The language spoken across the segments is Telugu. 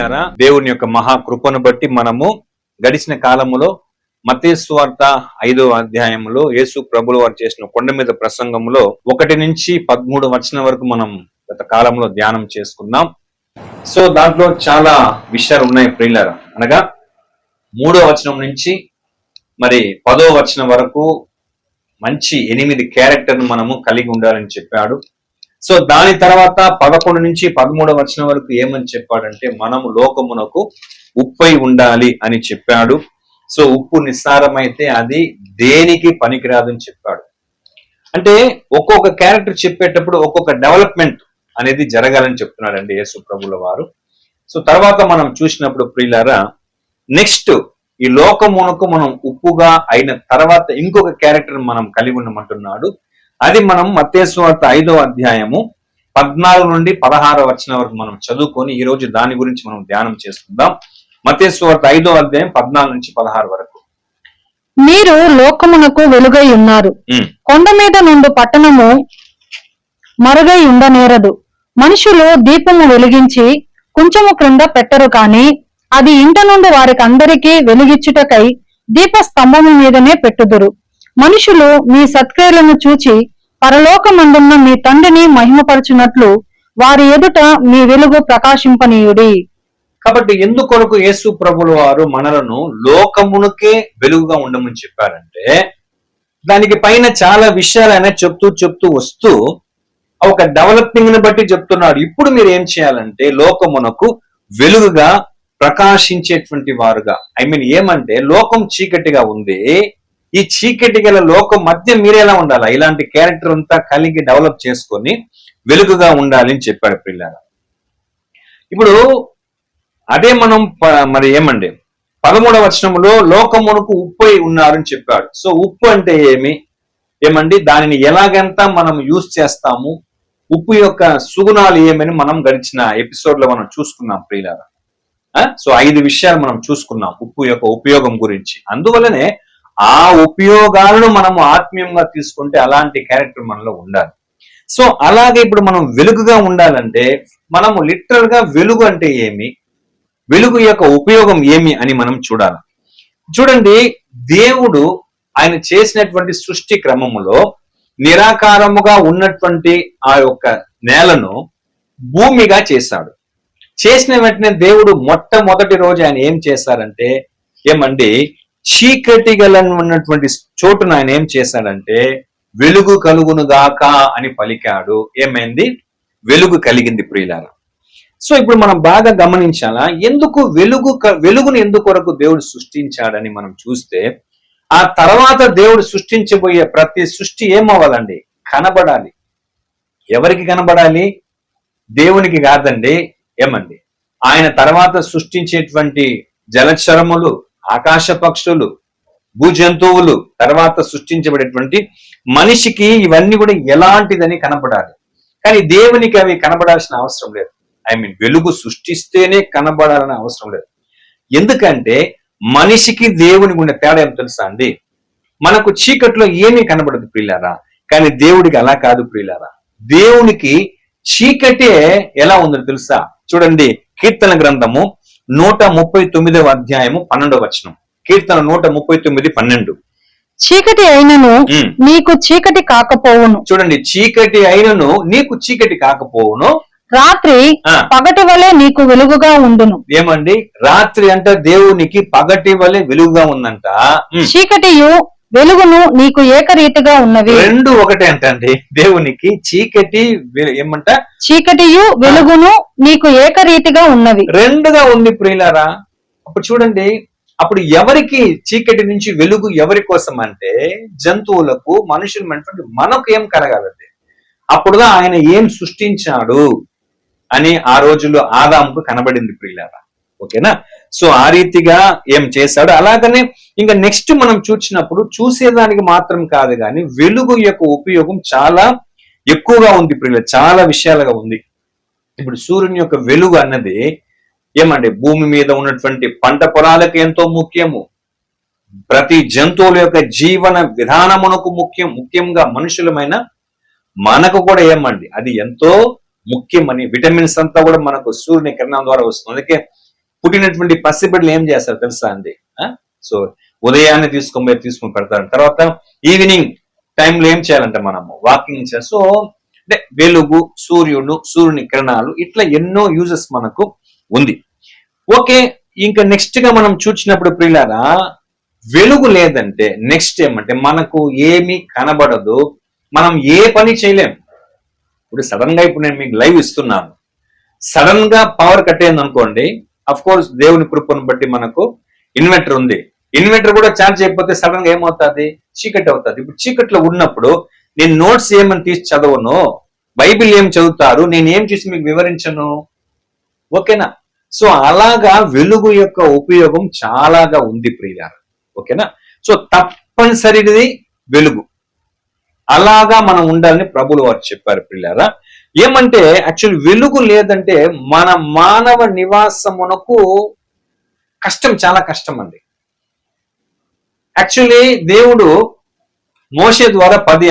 ప్రియులారా, దేవుని యొక్క మహాకృపను బట్టి మనము గడిచిన కాలములో మత్తయి సువార్త 5వ అధ్యాయంలో యేసు ప్రభులు వారు చేసిన కొండ మీద ప్రసంగంలో 1 నుంచి 13 వచనం వరకు మనం గత కాలంలో ధ్యానం చేసుకున్నాం. సో దాంట్లో చాలా విషయాలు ఉన్నాయి ప్రియులారా. అనగా 3వ వచనం నుంచి మరి 10వ వచనం వరకు మంచి 8 క్యారెక్టర్ను మనము కలిగి ఉండాలని చెప్పాడు. సో దాని తర్వాత 11 నుంచి 13వ వచనం వరకు ఏమని చెప్పాడంటే, మనము లోకమునకు ఉప్పై ఉండాలి అని చెప్పాడు. సో ఉప్పు నిస్సారమైతే అది దేనికి పనికిరాదని చెప్పాడు. అంటే ఒక్కొక్క క్యారెక్టర్ చెప్పేటప్పుడు ఒక్కొక్క డెవలప్మెంట్ అనేది జరగాలని చెప్తున్నాడండి యేసు ప్రభుల వారు. సో తర్వాత మనం చూసినప్పుడు ప్రియులారా, నెక్స్ట్ ఈ లోకమునకు మనం ఉప్పుగా అయిన తర్వాత ఇంకొక క్యారెక్టర్ మనం కలిగి ఉండమంటున్నాడు. అది మనం మత్తయి సువార్త 5వ అధ్యాయము 14 నుండి 16 వచనం వరకు మనం చదువుకొని ఈ రోజు దాని గురించి మనం ధ్యానం చేసుకుందాం. మత్తయి సువార్త 5వ అధ్యాయం 14 నుంచి 16 వరకు. మీరు లోకమునకు వెలుగై ఉన్నారు. కొండ మీద నుండి పట్టణము మరుగై ఉండనేరదు. మనుషులు దీపము వెలిగించి కొంచెము క్రింద పెట్టరు కాని అది ఇంట నుండి వారికి అందరికీ వెలిగిచ్చుటకై దీప స్తంభము మీదనే పెట్టుదురు. మనుషులు మీ సత్క్రియలను చూచి పరలోకమందున్న మీ తండ్రిని మహిమపరచునట్లు వారి ఎదుట మీ వెలుగు ప్రకాశింపనీయుడి. కాబట్టి ఎందుకొరకు యేసు ప్రభుల వారు మనలను లోకమునకే వెలుగుగా ఉండమని చెప్పారంటే, దానికి పైన చాలా విషయాలు ఆయన చెప్తూ వస్తూ ఒక డెవలపింగ్ ని బట్టి చెప్తున్నాడు. ఇప్పుడు మీరు ఏం చేయాలంటే లోకమునకు వెలుగుగా ప్రకాశించేటువంటి వారుగా, ఏమంటే లోకం చీకటిగా ఉంది. ఈ చీకటి గల లోకం మధ్య మీరెలా ఉండాలా? ఇలాంటి క్యారెక్టర్ అంతా కలిగి డెవలప్ చేసుకొని వెలుగుగా ఉండాలి అని చెప్పాడు పిల్లలు. ఇప్పుడు అదే మనం మరి 13వ వచనంలో లోకమునకు ఉప్పు ఉన్నారని చెప్పాడు. సో ఉప్పు అంటే ఏమండి దానిని ఎలాగంతా మనం యూజ్ చేస్తాము, ఉప్పు యొక్క సుగుణాలు ఏమని మనం గడిచిన ఎపిసోడ్ లో మనం చూసుకున్నాం ప్రియులారా. సో 5 విషయాలు మనం చూసుకున్నాం ఉప్పు యొక్క ఉపయోగం గురించి. అందువల్లనే ఆ ఉపయోగాలను మనము ఆత్మీయంగా తీసుకుంటే అలాంటి క్యారెక్టర్ మనలో ఉండాలి. సో అలాగే ఇప్పుడు మనం వెలుగుగా ఉండాలంటే మనము లిటరల్ గా వెలుగు అంటే ఏమి, వెలుగు యొక్క ఉపయోగం ఏమి అని మనం చూడాలి. చూడండి, దేవుడు ఆయన చేసినటువంటి సృష్టి క్రమములో నిరాకారముగా ఉన్నటువంటి ఆ యొక్క నేలను భూమిగా చేశాడు. చేసిన వెంటనే దేవుడు మొట్టమొదటి రోజు ఆయన ఏం చేశారంటే, చీకటి గల ఉన్నటువంటి చోటును ఆయన ఏం చేశాడంటే వెలుగు కలుగును గాక అని పలికాడు. ఏమైంది? వెలుగు కలిగింది ప్రియులారా. సో ఇప్పుడు మనం బాగా గమనించాలా, ఎందుకు వెలుగును ఎందుకొరకు దేవుడు సృష్టించాడని మనం చూస్తే, ఆ తర్వాత దేవుడు సృష్టించబోయే ప్రతి సృష్టి ఏమవ్వాలండి? కనబడాలి. ఎవరికి కనబడాలి? దేవునికి కాదండి. ఆయన తర్వాత సృష్టించేటువంటి జలచరములు, ఆకాశ పక్షులు, భూజంతువులు, తర్వాత సృష్టించబడేటువంటి మనిషికి ఇవన్నీ కూడా ఎలాంటిదని కనబడాలి. కానీ దేవునికి అవి కనబడాల్సిన అవసరం లేదు. వెలుగు సృష్టిస్తేనే కనబడాలని అవసరం లేదు. ఎందుకంటే మనిషికి దేవునికి ఉండే తేడా ఏం తెలుసా అండి? మనకు చీకట్లో ఏమీ కనబడదు ప్రియులారా, కానీ దేవుడికి అలా కాదు ప్రియులారా. దేవునికి చీకటే ఎలా ఉందో తెలుసా? చూడండి, కీర్తన గ్రంథము 139వ అధ్యాయము 12వ వచనం. కీర్తన 139:12. చీకటి అయినను నీకు చీకటి కాకపోవును. చూడండి, చీకటి అయినను నీకు చీకటి కాకపోవును, రాత్రి పగటి వలె నీకు వెలుగుగా ఉండును. రాత్రి అంట దేవునికి పగటి వలె వెలుగుగా ఉందంట. చీకటియు వెలుగును నీకు ఏకరీతిగా ఉన్నవి. రెండు ఒకటే అంటండి. దేవునికి చీకటి చీకటియు వెలుగును నీకు ఏకరీతిగా ఉన్నవి, రెండుగా ఉంది ప్రియులారా. అప్పుడు చూడండి, అప్పుడు ఎవరికి చీకటి నుంచి వెలుగు ఎవరి కోసం అంటే జంతువులకు, మనుషులు మనకు ఏం కలగాలండి? అప్పుడుగా ఆయన ఏం సృష్టించాడు అని ఆ రోజుల్లో ఆదాముకు కనబడింది ప్రియులారా. ఓకేనా? సో ఆ రీతిగా ఏం చేశాడు. అలాగనే ఇంకా నెక్స్ట్ మనం చూసినప్పుడు చూసేదానికి మాత్రం కాదు కానీ వెలుగు యొక్క ఉపయోగం చాలా ఎక్కువగా ఉంది ప్రియుల, చాలా విషయాలుగా ఉంది. ఇప్పుడు సూర్యుని యొక్క వెలుగు అన్నది భూమి మీద ఉన్నటువంటి పంట పొలాలకు ఎంతో ముఖ్యము. ప్రతి జంతువుల యొక్క జీవన విధానమునకు ముఖ్యంగా మనుషులమైన మనకు కూడా అది ఎంతో ముఖ్యమని. విటమిన్స్ అంతా కూడా మనకు సూర్యుని కిరణం ద్వారా వస్తుంది. అందుకే పుట్టినటువంటి పసిబిడ్డలు ఏం చేస్తారు తెలుసా అండి? సో ఉదయాన్నే తీసుకొని పెడతారు. తర్వాత ఈవినింగ్ టైంలో ఏం చేయాలంటే మనము వాకింగ్ చేయాలి. సో అంటే వెలుగు, సూర్యుని కిరణాలు, ఇట్లా ఎన్నో యూజెస్ మనకు ఉంది. ఓకే, ఇంకా నెక్స్ట్ గా మనం చూసినప్పుడు ప్రియులారా, వెలుగు లేదంటే నెక్స్ట్ ఏమంటే మనకు ఏమీ కనబడదు, మనం ఏ పని చేయలేం. ఇప్పుడు సడన్ గా ఇప్పుడు నేను మీకు లైవ్ ఇస్తున్నాను, సడన్ గా పవర్ కట్ అయింది అనుకోండి, అఫ్ కోర్స్ దేవుని కృపను బట్టి మనకు ఇన్వర్టర్ ఉంది, ఇన్వర్టర్ కూడా ఛార్జ్ అయిపోతే సడన్ గా ఏమవుతుంది? చీకటి అవుతుంది. ఇప్పుడు చీకట్లో ఉన్నప్పుడు నేను నోట్స్ ఏమని తీసి చదవను, బైబిల్ ఏం చదువుతారు, నేను ఏం చేసి మీకు వివరించను. ఓకేనా? సో అలాగా వెలుగు యొక్క ఉపయోగం చాలాగా ఉంది ప్రియులారా. ఓకేనా? సో తప్పనిసరిది వెలుగు, అలాగా మనం ఉండాలని ప్రభులు వారు చెప్పారు ప్రియులారా. ఏమంటే యాక్చువల్ వెలుగు లేదంటే మన మానవ నివాసమునకు కష్టం, చాలా కష్టం అండి. యాక్చువల్లీ దేవుడు మోషే ద్వారా 10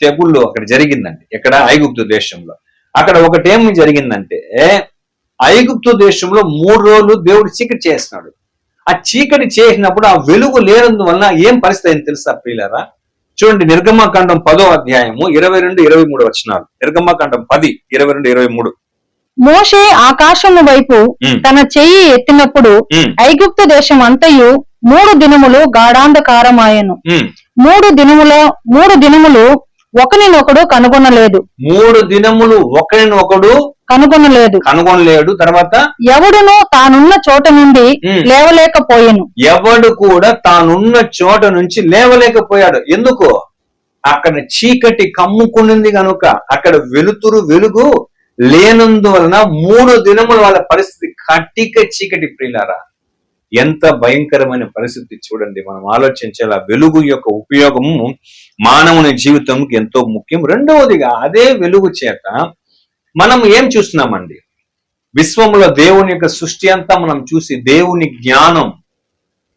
తెగుళ్ళు అక్కడ జరిగిందండి. ఎక్కడ? ఐగుప్తు దేశంలో. అక్కడ ఒకటేమి జరిగిందంటే, ఐగుప్తు దేశంలో 3 రోజులు దేవుడు చీకటి చేస్తున్నాడు. ఆ చీకటి చేసినప్పుడు ఆ వెలుగు లేనందువలన ఏం పరిస్థితి అయింది తెలుసా ప్రియులారా? చూడండి, నిర్గమకాండం 10వ అధ్యాయము 22-23 వచనాలు. నిర్గమకాండం 10:22-23. మోషే ఆకాశము వైపు తన చెయ్యి ఎత్తినప్పుడు ఐగుప్తు దేశం అంతయు 3 దినములు గాఢాంధకారమాయెను. 3 దినములు ఒకరినొకడు కనుగొనలేదు. 3 దినములు ఒకరినొకడు కనుగొనలేడు. తర్వాత ఎవడును తానున్న చోట నుండి లేవలేకపోయాను. ఎవడు కూడా తానున్న చోట నుంచి లేవలేకపోయాడు. ఎందుకు? అక్కడ చీకటి కమ్ముకునింది కనుక, అక్కడ వెలుగు లేనందువలన 3 దినముల వాళ్ళ పరిస్థితి కటిక చీకటి ప్రియులారా. ఎంత భయంకరమైన పరిస్థితి చూడండి. మనం ఆలోచించాల వెలుగు యొక్క ఉపయోగము మానవుని జీవితంకి ఎంతో ముఖ్యం. రెండవదిగా అదే వెలుగు చేత మనం ఏం చూస్తున్నామండి? విశ్వంలో దేవుని యొక్క సృష్టి అంతా మనం చూసి దేవుని జ్ఞానం,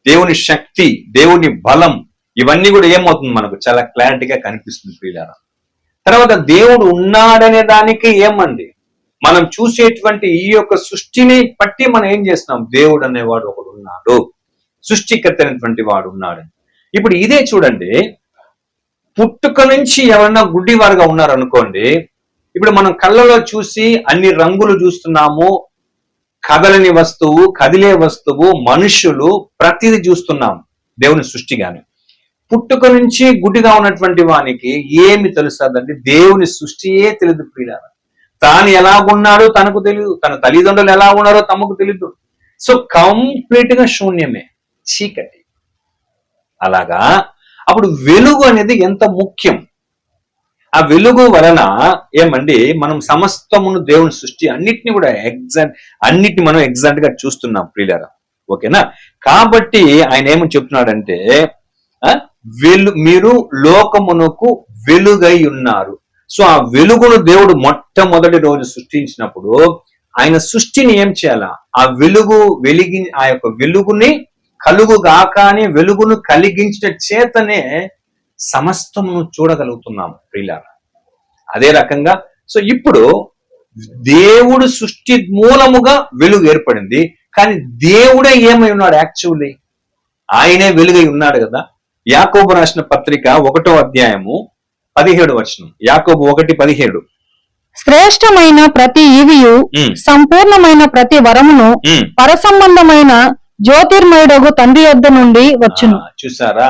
దేవుని శక్తి, దేవుని బలం, ఇవన్నీ కూడా ఏమవుతుంది? మనకు చాలా క్లారిటీగా కనిపిస్తుంది ప్రియులారా. తర్వాత దేవుడు ఉన్నాడనే దానికి ఏమండి, మనం చూసేటువంటి ఈ యొక్క సృష్టిని బట్టి మనం ఏం చేస్తున్నాం? దేవుడు అనేవాడు ఒకడు ఉన్నాడు, సృష్టికర్త అయినటువంటి వాడు ఉన్నాడు. ఇప్పుడు ఇదే చూడండి, పుట్టుక నుంచి ఎవరన్నా గుడ్డివారుగా ఉన్నారనుకోండి, ఇప్పుడు మనం కళ్ళలో చూసి అన్ని రంగులు చూస్తున్నాము, కదలని వస్తువు, కదిలే వస్తువు, మనుషులు, ప్రతిదీ చూస్తున్నాం దేవుని సృష్టిగాని. పుట్టుక నుంచి గుడ్డిగా ఉన్నటువంటి వానికి ఏమి తెలుస్తుందండి? దేవుని సృష్టియే తెలియదు ప్రియులారా. తాను ఎలాగున్నాడో తనకు తెలియదు, తన తల్లిదండ్రులు ఎలా ఉన్నారో తమకు తెలియదు. సో కంప్లీట్ గా శూన్యమే, చీకటి. అలాగా అప్పుడు వెలుగు అనేది ఎంత ముఖ్యం. ఆ వెలుగు వలన ఏమండి, మనం సమస్తమును దేవుని సృష్టి అన్నిటిని కూడా అన్నిటిని మనం ఎగ్జాక్ట్ గా చూస్తున్నాం ప్రియులారా. ఓకేనా? కాబట్టి ఆయన ఏమని చెప్తున్నాడంటే, మీరు లోకమునకు వెలుగై ఉన్నారు. సో ఆ వెలుగును దేవుడు మొట్టమొదటి రోజు సృష్టించినప్పుడు ఆయన సృష్టిని ఏం చేయాలా? ఆ యొక్క వెలుగుని కలుగుగాక అని వెలుగును కలిగించిన చేతనే సమస్తమును చూడగలుగుతున్నాము ప్రియులారా. అదే రకంగా సో ఇప్పుడు దేవుడు సృష్టి మూలముగా వెలుగు ఏర్పడింది, కానీ దేవుడే ఏమై ఉన్నాడు? యాక్చువల్లీ ఆయనే వెలుగై ఉన్నాడు కదా. యాకోబు రాసిన పత్రిక 1వ అధ్యాయము 17వ వచనం. యాకోబు 1:17. శ్రేష్టమైన ప్రతి ఈవియు సంపూర్ణమైన ప్రతి వరమును పరసంబంధమైన జ్యోతిర్మయుడగు తండ్రి యొద్ద నుండి వచ్చును. చూసారా?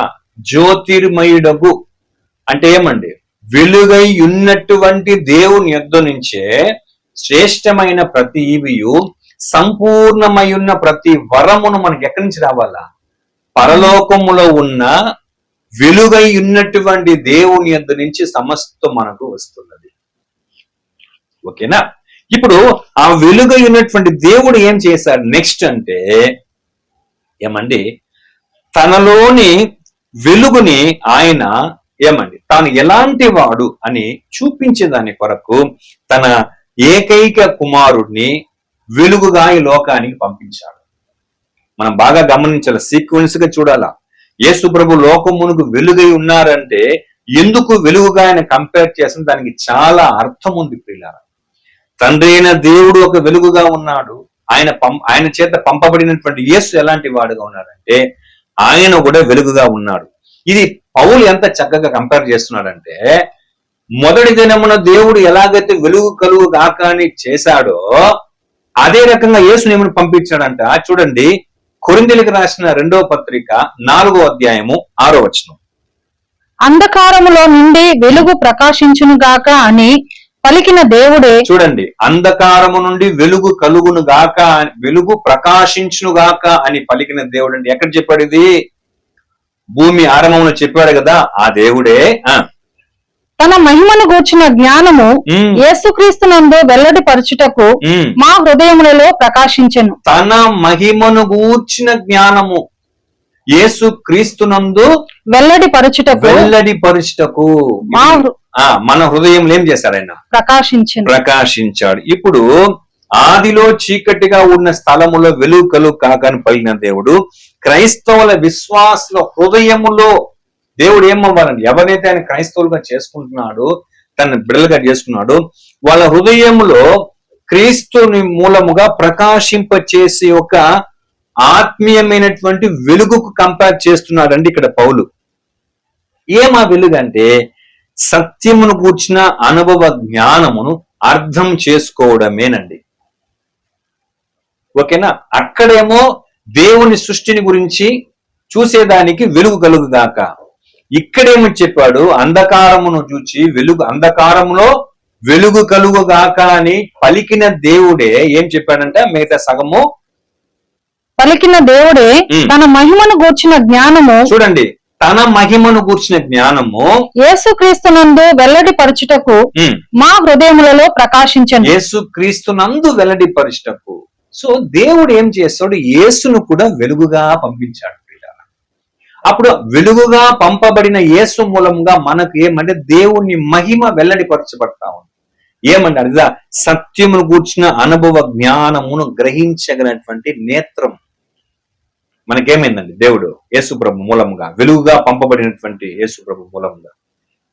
జ్యోతిర్మయుడగు అంటే ఏమండి? వెలుగై ఉన్నటువంటి దేవుని యొద్ద నుంచే శ్రేష్టమైన ప్రతి ఈవియు, సంపూర్ణమై ఉన్న ప్రతి వరమును మనకి ఎక్కడి నుంచి రావాలా? పరలోకములో ఉన్న వెలుగై ఉన్నటువంటి దేవుని యొద్ద నుంచి సమస్తం మనకు వస్తున్నది. ఓకేనా? ఇప్పుడు ఆ వెలుగై ఉన్నటువంటి దేవుడు ఏం చేశాడు నెక్స్ట్ అంటే ఏమండి, తనలోని వెలుగుని ఆయన ఏమండి తాను ఎలాంటి వాడు అని చూపించేదాని కొరకు తన ఏకైక కుమారుడిని వెలుగుగా ఈ లోకానికి పంపించాడు. మనం బాగా గమనించాలి, సీక్వెన్స్ గా చూడాలా. యేసు ప్రభు లోకమునకు వెలుగై ఉన్నారంటే ఎందుకు వెలుగుగా ఆయన కంపేర్ చేసిన దానికి చాలా అర్థం ఉంది ప్రియులారా. తండ్రి అయిన దేవుడు ఒక వెలుగుగా ఉన్నాడు, ఆయన చేత పంపబడినటువంటి యేసు ఎలాంటి వాడుగా ఉన్నాడంటే ఆయన కూడా వెలుగుగా ఉన్నాడు. ఇది పౌలు ఎంత చక్కగా కంపేర్ చేస్తున్నాడంటే, మొదటి దినమున దేవుడు ఎలాగైతే వెలుగు కలుగు గాక అని చేశాడో అదే రకంగా యేసుని ఏమని పంపించాడంట. చూడండి, కొరింథీయులకు రాసిన 2వ పత్రిక 4వ అధ్యాయము 6వ వచనం. అంధకారములో నుండి వెలుగు ప్రకాశించును గాక అని పలికిన దేవుడే. చూడండి, అంధకారము నుండి వెలుగు కలుగును గాక, వెలుగు ప్రకాశించును గాక అని పలికిన దేవుడు అంటే ఎక్కడ చెప్పాడు? ఇది భూమి ఆరంభంలో చెప్పాడు కదా, ఆ దేవుడే తన మహిమను గూర్చిన జ్ఞానము యేసుక్రీస్తునందు వెల్లడి పరచుటకు మా హృదయములలో ప్రకాశించెను. తన మహిమను గూర్చిన జ్ఞానము యేసుక్రీస్తునందు వెల్లడి పరచుటకు మన హృదయంలో ఏం చేశాడు? ఆయన ప్రకాశించాడు. ఇప్పుడు ఆదిలో చీకటిగా ఉన్న స్థలములో వెలుగు కలుగు కాకని పలికిన దేవుడు క్రైస్తవుల విశ్వాసుల హృదయములో దేవుడు ఏమవ్వాలండి? ఎవరైతే ఆయన క్రైస్తవులుగా చేసుకుంటున్నాడో, తన బిడ్డలుగా చేసుకున్నాడో, వాళ్ళ హృదయములో క్రీస్తుని మూలముగా ప్రకాశింపచేసి ఒక ఆత్మీయమైనటువంటి వెలుగుకు కంపేర్ చేస్తున్నాడండి ఇక్కడ పౌలు. ఏమా వెలుగు అంటే సత్యమును కూర్చిన అనుభవ జ్ఞానమును అర్థం చేసుకోవడమేనండి. ఓకేనా? అక్కడేమో దేవుని సృష్టిని గురించి చూసేదానికి వెలుగు కలుగుగాక, ఇక్కడేమో చెప్పాడు అంధకారమును చూచి అంధకారములో వెలుగు కలుగుగాక అని పలికిన దేవుడే ఏం చెప్పాడంటే, మిగతా సగము పలికిన దేవుడే తన మహిమను గూర్చిన జ్ఞానము. చూడండి, తన మహిమను గూర్చిన జ్ఞానము యేసుక్రీస్తునందు వెల్లడి పరచుటకు మా హృదయములలో ప్రకాశించను. యేసుక్రీస్తునందు వెల్లడి పరచుటకు. సో దేవుడు ఏం చేస్తాడు? యేసును కూడా వెలుగుగా పంపించాడు. అప్పుడు వెలుగుగా పంపబడిన యేసు మూలంగా మనకు ఏమంటే దేవుని మహిమ వెల్లడిపరచబడతా ఉంది. ఏమంటే అది సత్యమును గూర్చిన అనుభవ జ్ఞానమును గ్రహించగలటువంటి నేత్రం మనకేమైందండి? దేవుడు యేసుప్రభు మూలంగా, వెలుగుగా పంపబడినటువంటి యేసుప్రభు మూలంగా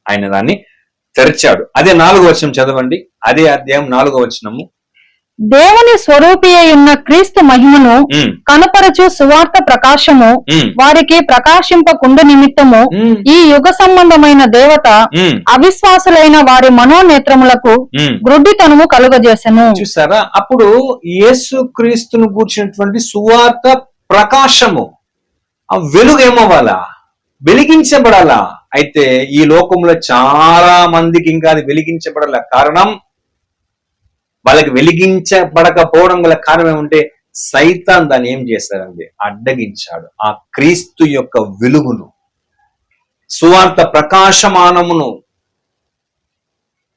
ఆయన దాన్ని తెరిచాడు. అదే 4వ వచనం చదవండి. అదే అధ్యాయం 4వ వచనము. దేవుని స్వరూపి ఉన్న క్రీస్తు మహిమను కనపరచు సువార్త ప్రకాశము వారికి ప్రకాశింపకుండ నిమిత్తము ఈ యుగ సంబంధమైన దేవత అవిశ్వాసులైన వారి మనోనేత్రములకు గ్రుడ్డితనము కలుగజేసెను. చూసారా? అప్పుడు యేసు క్రీస్తును గూర్చినటువంటి సువార్త ప్రకాశము, ఆ వెలుగు ఏమవ్వాలా? వెలిగించబడాలా. అయితే ఈ లోకంలో చాలా మందికి ఇంకా అది వెలిగించబడాల. కారణం, వాళ్ళకి వెలిగించబడకపోవడం గల కారణం ఏమంటే సైతాన్ దాన్ని ఏం చేశాడండి? అడ్డగించాడు. ఆ క్రీస్తు యొక్క వెలుగును, సువార్త ప్రకాశమానమును,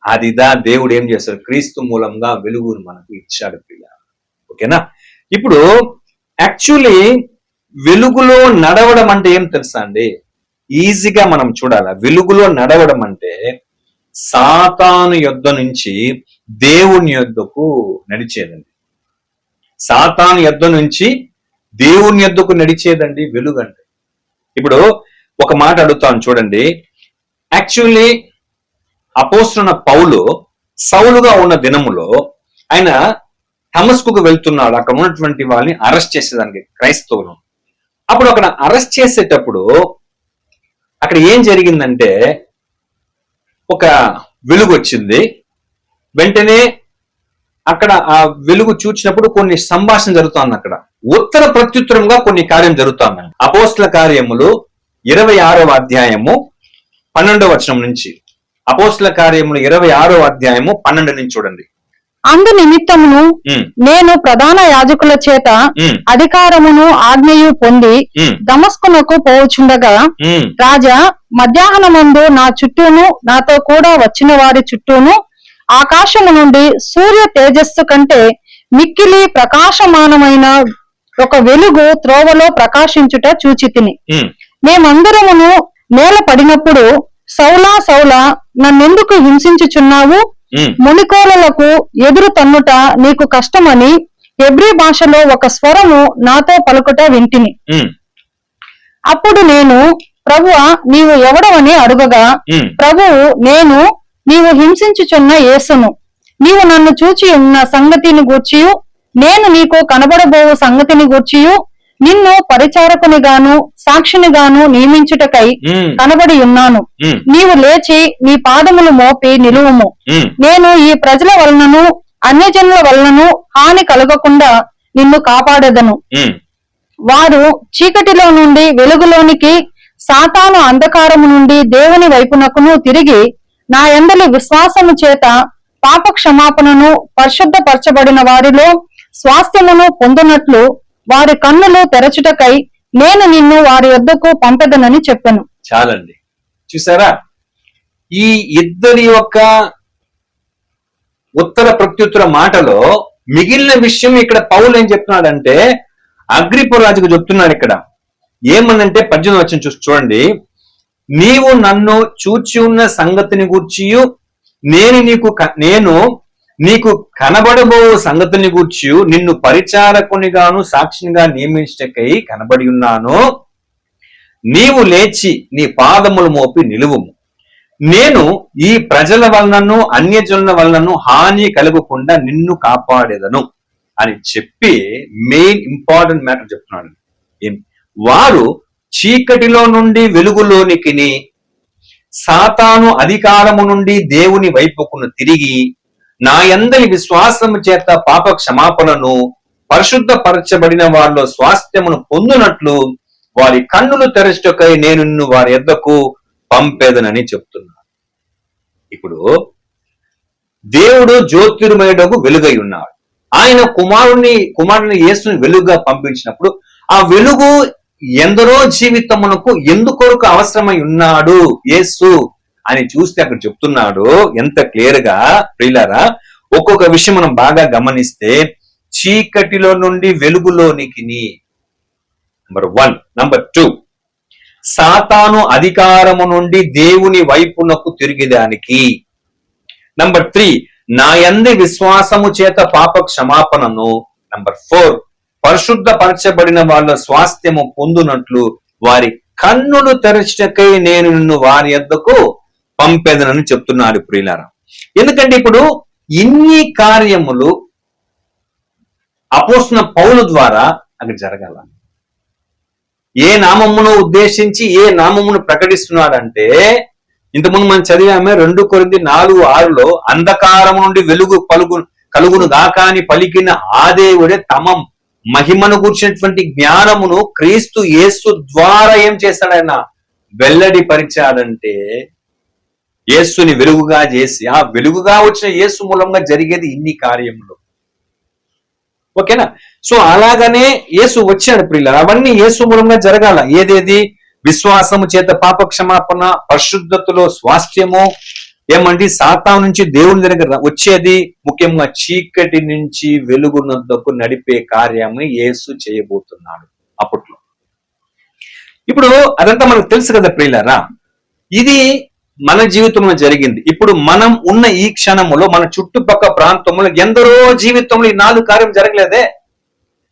అదిదా దేవుడు ఏం చేశాడు? క్రీస్తు మూలంగా వెలుగును మనకు ఇచ్చాడు పిల్ల. ఓకేనా? ఇప్పుడు యాక్చువల్లీ వెలుగులో నడవడం అంటే ఏం తెలుసా అండి? ఈజీగా మనం చూడాలి. వెలుగులో నడవడం అంటే సాతాను యొద్ద నుంచి దేవుని యొద్దకు నడిచేదండి. సాతాను యొద్ద నుంచి దేవుని యొద్దకు నడిచేదండి వెలుగు అంటే. ఇప్పుడు ఒక మాట అడుగుతాను చూడండి. యాక్చువల్లీ అపోస్తలుడైన పౌలు సౌలుగా ఉన్న దినములో ఆయన దమస్కుకు వెళ్తున్నాడు. అక్కడ ఉన్నటువంటి వాళ్ళని అరెస్ట్ చేసేదానికి, క్రైస్తవులు. అప్పుడు అక్కడ అరెస్ట్ చేసేటప్పుడు అక్కడ ఏం జరిగిందంటే ఒక వెలుగు వచ్చింది. వెంటనే అక్కడ ఆ వెలుగు చూచినప్పుడు కొన్ని సంభాషణ జరుగుతుంది. అక్కడ ఉత్తర ప్రత్యుత్తరంగా కొన్ని కార్యం జరుగుతుంది. అపోస్తల కార్యములు 26వ అధ్యాయము 12వ వచనం నుంచి. అపోస్తల కార్యములు 26వ అధ్యాయము 12 నుంచి చూడండి. అందు నిమిత్తమును నేను ప్రధాన యాజకుల చేత అధికారమును ఆజ్ఞయు పొంది దమస్కునకు పోవచుండగా రాజా మధ్యాహ్నమందు నా చుట్టూను నాతో కూడా వచ్చిన వారి చుట్టూను ఆకాశము నుండి సూర్య తేజస్సు కంటే మిక్కిలి ప్రకాశమానమైన ఒక వెలుగు త్రోవలో ప్రకాశించుట చూచితిని. మేమందరమును నేల పడినప్పుడు సౌలా సౌలా నన్నెందుకు హింసించుచున్నావు? మునికోలలకు ఎదురు తన్నుట నీకు కష్టమని హెబ్రీ భాషలో ఒక స్వరము నాతో పలుకుట వింటిని. అప్పుడు నేను ప్రభువా నీవు ఎవడవని అడుగగా ప్రభువు నేను నీవు హింసించుచున్న యేసును, నీవు నన్ను చూచి ఉన్న సంగతిని గూర్చి నేను నీకు కనబడబోవు సంగతిని గూర్చియు నిన్ను పరిచారకుని గాను సాక్షిని గాను నియమించుటకై కనబడి ఉన్నాను. నీవు లేచి నీ పాదములు మోపి నిలువుము. నేను ఈ ప్రజల వలనను అన్యజనుల వలనను హాని కలగకుండా నిన్ను కాపాడెదను. వారు చీకటిలో నుండి వెలుగులోనికి, సాతాను అంధకారము నుండి దేవుని వైపునకును తిరిగి నా యందలి విశ్వాసము చేత పాప క్షమాపణను పరిశుద్ధపరచబడిన వారిలో స్వాస్థ్యమును పొందునట్లు వారి కన్నులు తెరచుటకై నేను నిన్ను వారి యొద్దకు పంపెదనని చెప్పాను. చాలండి, చూసారా? ఈ ఇద్దరి యొక్క ఉత్తర ప్రత్యుత్తర మాటలో మిగిలిన విషయం ఇక్కడ పౌలు ఏం చెప్తున్నాడంటే అగ్రిప్ప రాజుకు చెప్తున్నాడు. ఇక్కడ ఏమనంటే 18వ వచనం చూడండి. నీవు నన్ను చూచి ఉన్న సంగతిని గూర్చియు నేను నీకు కనబడబో సంగతిని గూర్చి నిన్ను పరిచారకునిగాను సాక్షినిగా నియమించటకై కనబడి ఉన్నాను. నీవు లేచి నీ పాదములు మోపి నిలువుము. నేను ఈ ప్రజల వలనను అన్యజనుల వలనను హాని కలగకుండా నిన్ను కాపాడేదను అని చెప్పి మెయిన్ ఇంపార్టెంట్ మ్యాటర్ చెప్తున్నాడు. వారు చీకటిలో నుండి వెలుగులోనికి, సాతాను అధికారము నుండి దేవుని వైపుకును తిరిగి నా యందలి విశ్వాసము చేత పాప క్షమాపణను పరిశుద్ధపరచబడిన వారిలో స్వాస్థ్యమును పొందునట్లు వారి కన్నులు తెరచుటకై నేను నిన్ను వారి యొద్దకు పంపేదనని చెప్తున్నాను. ఇప్పుడు దేవుడు జ్యోతిర్మయుడకు వెలుగై ఉన్నాడు. ఆయన కుమారుని యేసుని వెలుగుగా పంపించినప్పుడు ఆ వెలుగు ఎందరో జీవితమునకు ఎందుకొరకు అవసరమై ఉన్నాడు యేసు అని చూస్తే అక్కడ చెప్తున్నాడు ఎంత క్లియర్ గా. ప్రియులారా, ఒక్కొక్క విషయం మనం బాగా గమనిస్తే చీకటిలో నుండి వెలుగులోనికి, నంబర్ 1. నంబర్ 2, సాతాను అధికారము నుండి దేవుని వైపునకు తిరిగేదానికి. నంబర్ 3, నా యందు విశ్వాసము చేత పాప క్షమాపణను. నంబర్ 4, పరిశుద్ధపరచబడిన వాళ్ళ స్వాస్థ్యము పొందునట్లు వారి కన్నులు తెరచుటకై నేను నిన్ను వారి యొద్దకు పంపేదనని చెప్తున్నాడు. ప్రియులారా, ఎందుకంటే ఇప్పుడు ఇన్ని కార్యములు అపోస్తలుడైన పౌలు ద్వారా అక్కడ జరగాల. ఏ నామమును ఉద్దేశించి ఏ నామమును ప్రకటిస్తున్నాడంటే ఇంతకుముందు మనం చదివామే 2 కొరింథీ 4:6 అంధకారము నుండి వెలుగు కలుగును గాక అని పలికిన ఆ దేవుడే తమ మహిమను కూర్చున్నటువంటి జ్ఞానమును క్రీస్తు యేసు ద్వారా ఏం చేస్తాడైనా వెల్లడి పరిచాడంటే యేసుని వెలుగుగా చేసి ఆ వెలుగుగా వచ్చిన యేసు మూలంగా జరిగేది ఇన్ని కార్యములు. ఓకేనా? సో అలాగనే యేసు వచ్చాడు ప్రియులారా, అవన్నీ యేసు మూలంగా జరగాల. ఏదేది? విశ్వాసము చేత పాప క్షమాపణ, పరిశుద్ధతలో స్వాస్థ్యము, ఏమంటే సాతాను నుంచి దేవుని దగ్గర వచ్చేది, ముఖ్యంగా చీకటి నుంచి వెలుగునొద్దకు నడిపే కార్యము యేసు చేయబోతున్నాడు అప్పట్లో. ఇప్పుడు అదంతా మనకు తెలుసు కదా ప్రియులారా, ఇది మన జీవితంలో జరిగింది. ఇప్పుడు మనం ఉన్న ఈ క్షణములో మన చుట్టుపక్కల ప్రాంతంలో ఎందరో జీవితంలో ఈ 4 కార్యం జరగలేదే.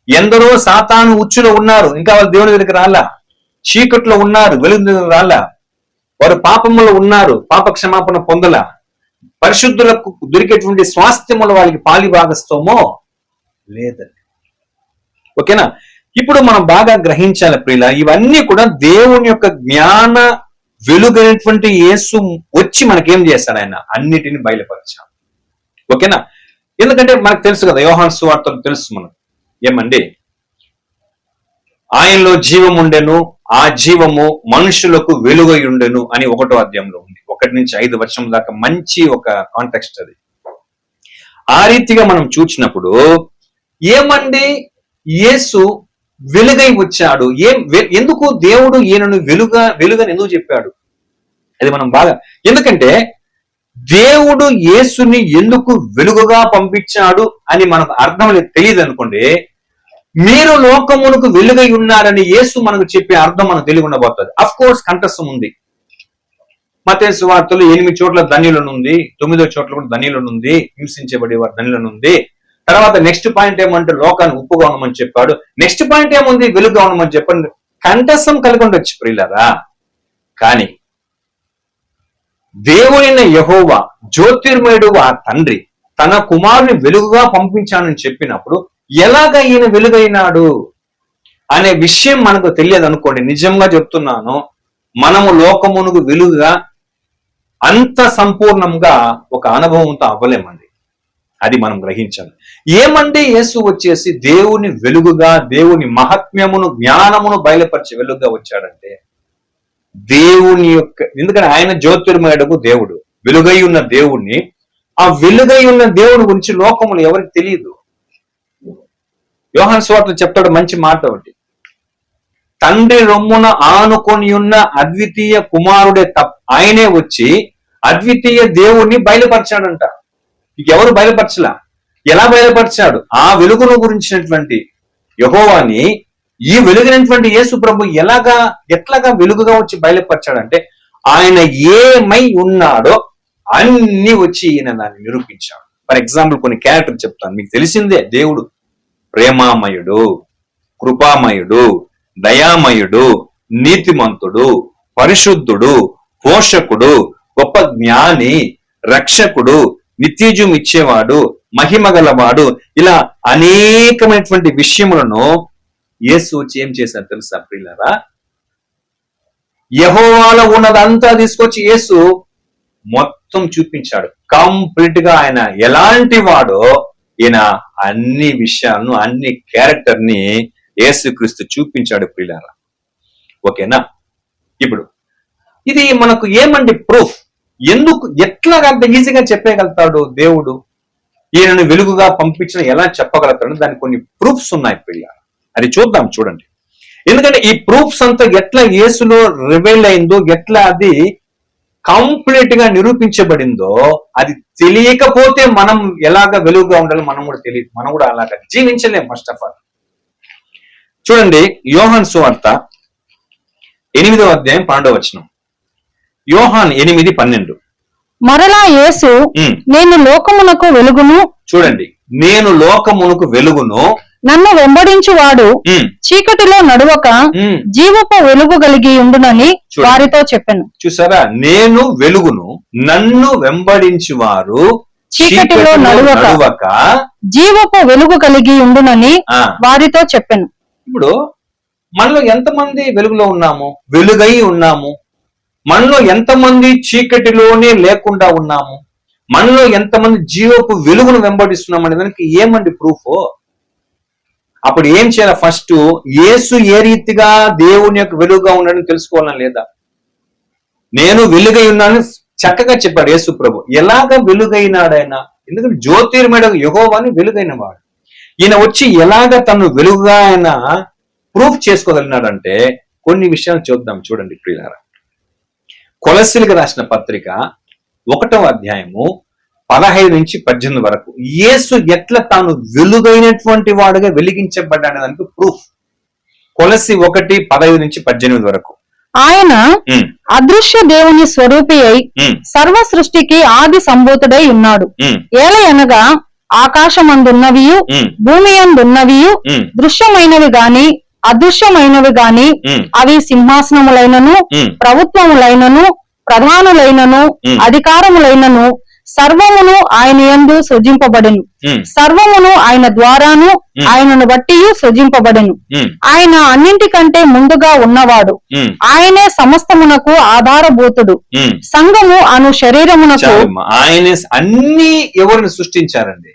ఎందరో సాతాను ఉచ్చులో ఉన్నారు, ఇంకా వాళ్ళు దేవుని దగ్గరికి రాలా. చీకట్లో ఉన్నారు, వెలుగు దగ్గర రాలా. వారు పాపములో ఉన్నారు, పాప క్షమాపణ పొందల. పరిశుద్ధులకు దొరికేటువంటి స్వాస్థ్యముల వాళ్ళకి పాలి భాగస్థమో లేదండి. ఓకేనా? ఇప్పుడు మనం బాగా గ్రహించాలి ప్రియుల, ఇవన్నీ కూడా దేవుని యొక్క జ్ఞాన వెలుగైనటువంటి యేసు వచ్చి మనకేం చేస్తాడు? ఆయన అన్నిటిని బయలుపరిచాడు. ఓకేనా? ఎందుకంటే మనకు తెలుసు కదా, యోహాను సువార్తలో తెలుసు మనకు ఏమండి, ఆయనలో జీవం ఉండెను, ఆ జీవము మనుషులకు వెలుగై ఉండెను అని 1వ అధ్యాయంలో ఉంది. 1 నుంచి 5 వర్షం దాకా మంచి ఒక కాంటెక్స్ట్ అది. ఆ రీతిగా మనం చూసినప్పుడు ఏమండి, యేసు వెలుగై వచ్చాడు. ఎందుకు దేవుడు ఈయనను వెలుగని ఎందుకు చెప్పాడు? అది మనం బాగా, ఎందుకంటే దేవుడు యేసుని ఎందుకు వెలుగుగా పంపించాడు అని మనకు అర్థం తెలియదు అనుకోండి, మీరు లోకమునకు వెలుగై ఉన్నారని యేసు మనకు చెప్పే అర్థం మనకు తెలియ ఉండబోతుంది. అఫ్ కోర్స్ కంఠస్థం ఉంది. మత్తయి సువార్తలో 8 చోట్ల ధన్యులనుంది, 9వ చోట్ల కూడా ధన్యులనుంది, హింసించబడేవారు ధన్యులనుంది. తర్వాత నెక్స్ట్ పాయింట్ ఏమంటే లోకాన్ని ఉప్పుగా ఉండమని చెప్పాడు. నెక్స్ట్ పాయింట్ ఏముంది? వెలుగుగా ఉండమని చెప్పండి. కంఠస్థం కలిగి ఉండొచ్చు ప్రియులారా, కానీ దేవుడైన యెహోవా జ్యోతిర్మయుడు ఆ తండ్రి తన కుమారుని వెలుగుగా పంపించానని చెప్పినప్పుడు ఎలాగ ఈయన వెలుగైనాడు అనే విషయం మనకు తెలియదు అనుకోండి, నిజంగా చెప్తున్నాను, మనము లోకమునకు వెలుగుగా అంత సంపూర్ణంగా ఒక అనుభవంతో అవ్వలేమండి. అది మనం గ్రహించాలి. ఏమంటే యేసు వచ్చేసి దేవుని వెలుగుగా, దేవుని మహాత్మ్యమును, జ్ఞానమును బయలుపరిచి వెలుగుగా వచ్చాడంటే దేవుని యొక్క, ఎందుకంటే ఆయన జ్యోతిర్మయుడకు దేవుడు, వెలుగై ఉన్న దేవుణ్ణి, ఆ వెలుగై ఉన్న దేవుని గురించి లోకములు ఎవరికి తెలియదు. యోహాను సువార్తలో చెప్తాడు మంచి మాట ఒకటి, తండ్రి రొమ్మున ఆనుకొని ఉన్న అద్వితీయ కుమారుడే ఆయనే వచ్చి అద్వితీయ దేవుణ్ణి బయలుపరిచాడంట. ఎవరు బయలుపరచలా? ఎలా బయలుపరిచాడు? ఆ వెలుగును గురించినటువంటి యెహోవాని ఈ వెలుగునటువంటి యేసు ప్రభు ఎట్లాగా వెలుగుగా వచ్చి బయలుపరిచాడంటే ఆయన ఏమై ఉన్నాడో అన్ని వచ్చి ఈయన దాన్ని నిరూపించాడు. ఫర్ ఎగ్జాంపుల్ కొన్ని క్యారెక్టర్ చెప్తాను, మీకు తెలిసిందే. దేవుడు ప్రేమామయుడు, కృపామయుడు, దయామయుడు, నీతిమంతుడు, పరిశుద్ధుడు, పోషకుడు, గొప్ప జ్ఞాని, రక్షకుడు, నిత్యజీవం ఇచ్చేవాడు, మహిమ గలవాడు, ఇలా అనేకమైనటువంటి విషయములను యేసు వచ్చి ఏం చేశారు తెలుసా ప్రియులారా? యెహోవాలో ఉన్నదంతా తీసుకొచ్చి యేసు మొత్తం చూపించాడు. కంప్లీట్ గా ఆయన ఎలాంటి వాడో ఈయన అన్ని విషయాలను, అన్ని క్యారెక్టర్ ని యేసుక్రీస్తు చూపించాడు ప్రియులారా. ఓకేనా? ఇప్పుడు ఇది మనకు ఏమండి ప్రూఫ్? ఎందుకు ఎట్లాగా అంత ఈజీగా చెప్పగలుగుతాడు దేవుడు? ఈయనను వెలుగుగా పంపించిన ఎలా చెప్పగలుగుతాడు? దానికి కొన్ని ప్రూఫ్స్ ఉన్నాయి ప్రియులారా, అది చూద్దాం. చూడండి, ఎందుకంటే ఈ ప్రూఫ్స్ అంతా ఎట్లా యేసులో రివైల్ అయిందో, ఎట్లా అది కంప్లీట్ గా నిరూపించబడిందో, అది తెలియకపోతే మనం ఎలాగ వెలుగుగా ఉండాలో మనం కూడా తెలియదు, మనం కూడా అలాగ జీవించలేం. ఫస్ట్ ఆఫ్ ఆల్ చూడండి, యోహాను సువార్త 8వ అధ్యాయం 12వ వచనం. యోహాను 8:12. మరలా యేసు, నేను లోకమునకు వెలుగును. చూడండి, నేను లోకమునకు వెలుగును, నన్ను వెంబడించువాడు చీకటిలో నడువక జీవపు వెలుగు కలిగి ఉండునని వారితో చెప్పాను. చూసారా? నేను వెలుగును, నన్ను వెంబడించువారు చీకటిలో నడువక జీవపు వెలుగు కలిగి ఉండునని వారితో చెప్పాను. ఇప్పుడు మనలో ఎంతమంది వెలుగులో ఉన్నాము, వెలుగై ఉన్నాము? మనలో ఎంతమంది చీకటిలోనే లేకుండా ఉన్నాము? మనలో ఎంతమంది జీవపు వెలుగును వెంబడిస్తున్నాం అనే దానికి ఏమండి ప్రూఫ్? అప్పుడు ఏం చేయాలి? ఫస్ట్ యేసు ఏ రీతిగా దేవుని యొక్క వెలుగుగా ఉన్నాడని తెలుసుకోవాలని లేదా? నేను వెలుగై ఉన్నానని చక్కగా చెప్పాడు యేసు ప్రభు. ఎలాగ వెలుగైనాడు ఆయన? ఎందుకంటే జ్యోతిర్మయుడు యెహోవాని వెలుగైన వాడు. ఈయన వచ్చి ఎలాగ తను వెలుగుగా ఆయన ప్రూఫ్ చేసుకోగలిగినాడంటే కొన్ని విషయాలు చూద్దాం. చూడండి ప్రియులారా, కొలస్సీలకు రాసిన పత్రిక 1వ అధ్యాయము 15-18 వరకు యేసు ఎట్లా తాను వెలుగైనటువంటి వాడుగా వెలిగించబడ్డాడు దానికి ప్రూఫ్. కొలస్సీ 1:15-18 వరకు. ఆయన అదృశ్య దేవుని స్వరూపి అయి సర్వ సృష్టికి ఆది సంభూతుడై ఉన్నాడు. ఏలయనగా ఆకాశమందున్నవియు భూమి అందున్నవియు దృశ్యమైనవి గాని అదృశ్యమైనవి గాని అవి సింహాసనములైనను ప్రభుత్వములైనను ప్రధానులైనను అధికారములైనను సర్వమును ఆయన యందు సృజింపబడెను. సర్వమును ఆయన ద్వారాను ఆయనను బట్టి సృజింపబడెను. ఆయన అన్నింటికంటే ముందుగా ఉన్నవాడు. ఆయనే సమస్తమునకు ఆధారభూతుడు. సంఘము అను శరీరమునకు. ఆయన అన్ని ఎవరిని సృష్టించారండి?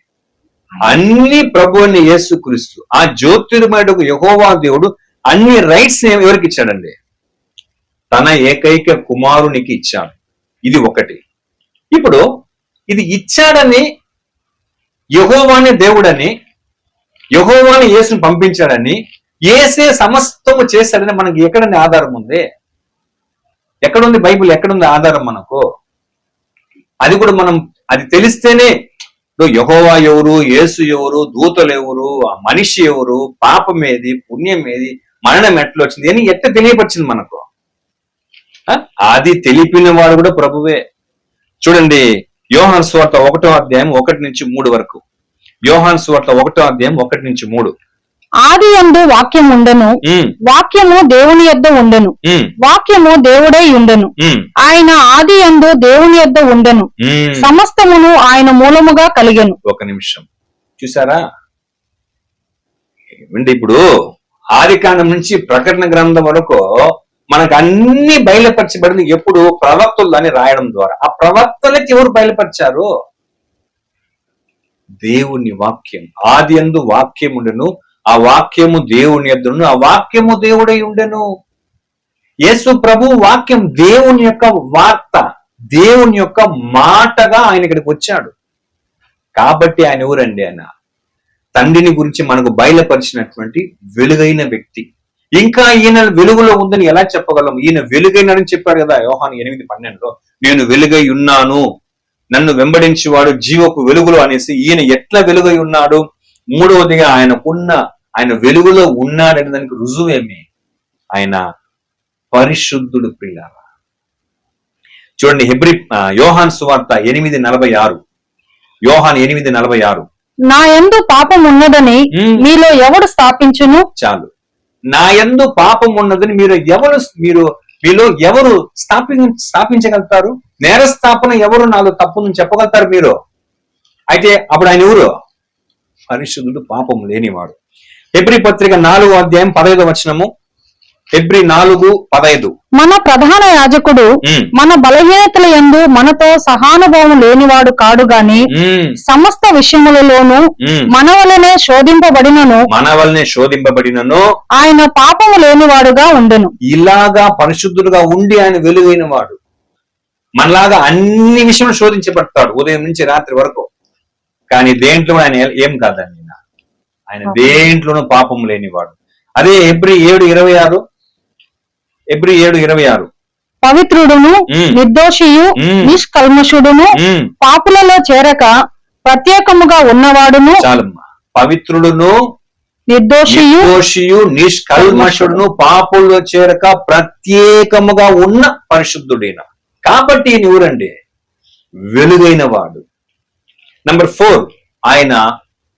అన్ని ప్రభువుని యేసుక్రీస్తు, ఆ జ్యోతిర్మయుడు యెహోవా దేవుడు అన్ని రైట్స్ ఎవరికి ఇచ్చాడండి? తన ఏకైక కుమారునికి ఇచ్చాడు. ఇది ఒకటి. ఇప్పుడు ఇది ఇచ్చాడని, యెహోవానే దేవుడని, యెహోవాని యేసుని పంపించాడని, యేసే సమస్తము చేశాడని మనకి ఎక్కడని ఆధారం ఉంది? ఎక్కడుంది బైబిల్? ఎక్కడుంది ఆధారం మనకు? అది కూడా మనం అది తెలిస్తేనే యెహోవా ఎవరు, యేసు ఎవరు, దూతలు ఎవరు, ఆ మనిషి ఎవరు, పాపం ఏది, పుణ్యం ఏది, మరణం ఎట్లా వచ్చింది అని ఎట్లా తెలియపరిచింది మనకు? అది తెలిపిన వాడు కూడా ప్రభువే. చూడండి, యోహాను సువార్త 1వ అధ్యాయం 1-3 వరకు. యోహాను సువార్త 1వ అధ్యాయం 1-3. ఆది యందు వాక్యం ఉండెను, వాక్యము దేవుని యొద్ద ఉండెను, వాక్యము దేవుడై ఉండెను. ఆయన ఆది యందు దేవుని యొద్ద ఉండెను, సమస్తమును ఆయన మూలముగా కలిగెను. ఒక నిమిషం చూసారా? అంటే ఇప్పుడు ఆదికాండం నుంచి ప్రకటన గ్రంథం వరకు మనకు అన్ని బయలుపరచబడింది ఎప్పుడు ప్రవక్తలు అని రాయడం ద్వారా. ఆ ప్రవక్తలకి ఎవరు బయలుపరిచారు? దేవుని వాక్యం. ఆది యందు వాక్యం ఉండెను, ఆ వాక్యము దేవుని యొద్దను, ఆ వాక్యము దేవుడై ఉండెను. యేసు ప్రభు వాక్యం దేవుని యొక్క వార్త, దేవుని యొక్క మాటగా ఆయన ఇక్కడికి వచ్చాడు. కాబట్టి ఆయన ఎవరండి? ఆయన తండ్రిని గురించి మనకు బయలుపరిచినటువంటి వెలుగైన వ్యక్తి. ఇంకా ఈయన వెలుగులో ఉందని ఎలా చెప్పగలం? ఈయన వెలుగైనాడని చెప్పాడు కదా యోహాను 8:12లో, నేను వెలుగై ఉన్నాను, నన్ను వెంబడించేవాడు జీవపు వెలుగులో అనేసి. ఈయన ఎట్లా వెలుగై ఉన్నాడు? మూడవదిగా ఆయన వెలుగులో ఉన్నాడనే దానికి రుజువేమి? ఆయన పరిశుద్ధుడు. ప్రియులారా చూడండి, యోహాను సువార్త 8:46. యోహాను 8:46. నా యందు పాపం ఉన్నదని మీలో ఎవడు స్థాపించును? చాలు. నా యందు పాపం ఉన్నదని మీలో ఎవరు స్థాపించగలుగుతారు? నేరస్థాపన ఎవరు నాలో తప్పును చెప్పగలుగుతారు మీరు? అయితే అప్పుడు ఆయన ఎవరు? పరిశుద్ధుడు, పాపం లేనివాడు. హెబ్రీ పత్రిక 4:15. హెబ్రీ 4:15. మన ప్రధాన యాజకుడు మన బలహీనతల యందు మనతో సహానుభావం లేనివాడు కాడు గాని సమస్త విషయములలోనూ మన వలనే శోధింపబడినను ఆయన పాపము లేనివాడుగా ఉండెను. ఇలాగా పరిశుద్ధుడుగా ఉండి ఆయన వెలుగైన వాడు. మనలాగా అన్ని విషయంలో శోధించబడతాడు ఉదయం నుంచి రాత్రి వరకు. కానీ దేంట్లో ఆయన ఏం కాదండి, ఆయన దేంట్లోనూ పాపం లేనివాడు. అదే హెబ్రీ 7:26. హెబ్రీ 7:26. పవిత్రుడును నిర్దోషియు నిష్కల్మషుడును పాపులలో చేరక ప్రత్యేకముగా ఉన్నవాడును. చాలమ్మా. పవిత్రుడును నిర్దోషియు నిష్కల్మషుడును పాపుల్లో చేరక ప్రత్యేకముగా ఉన్న పరిశుద్ధుడైన. కాబట్టి ఎవరండి? వెలుగైన వాడు. నంబర్ 4, ఆయన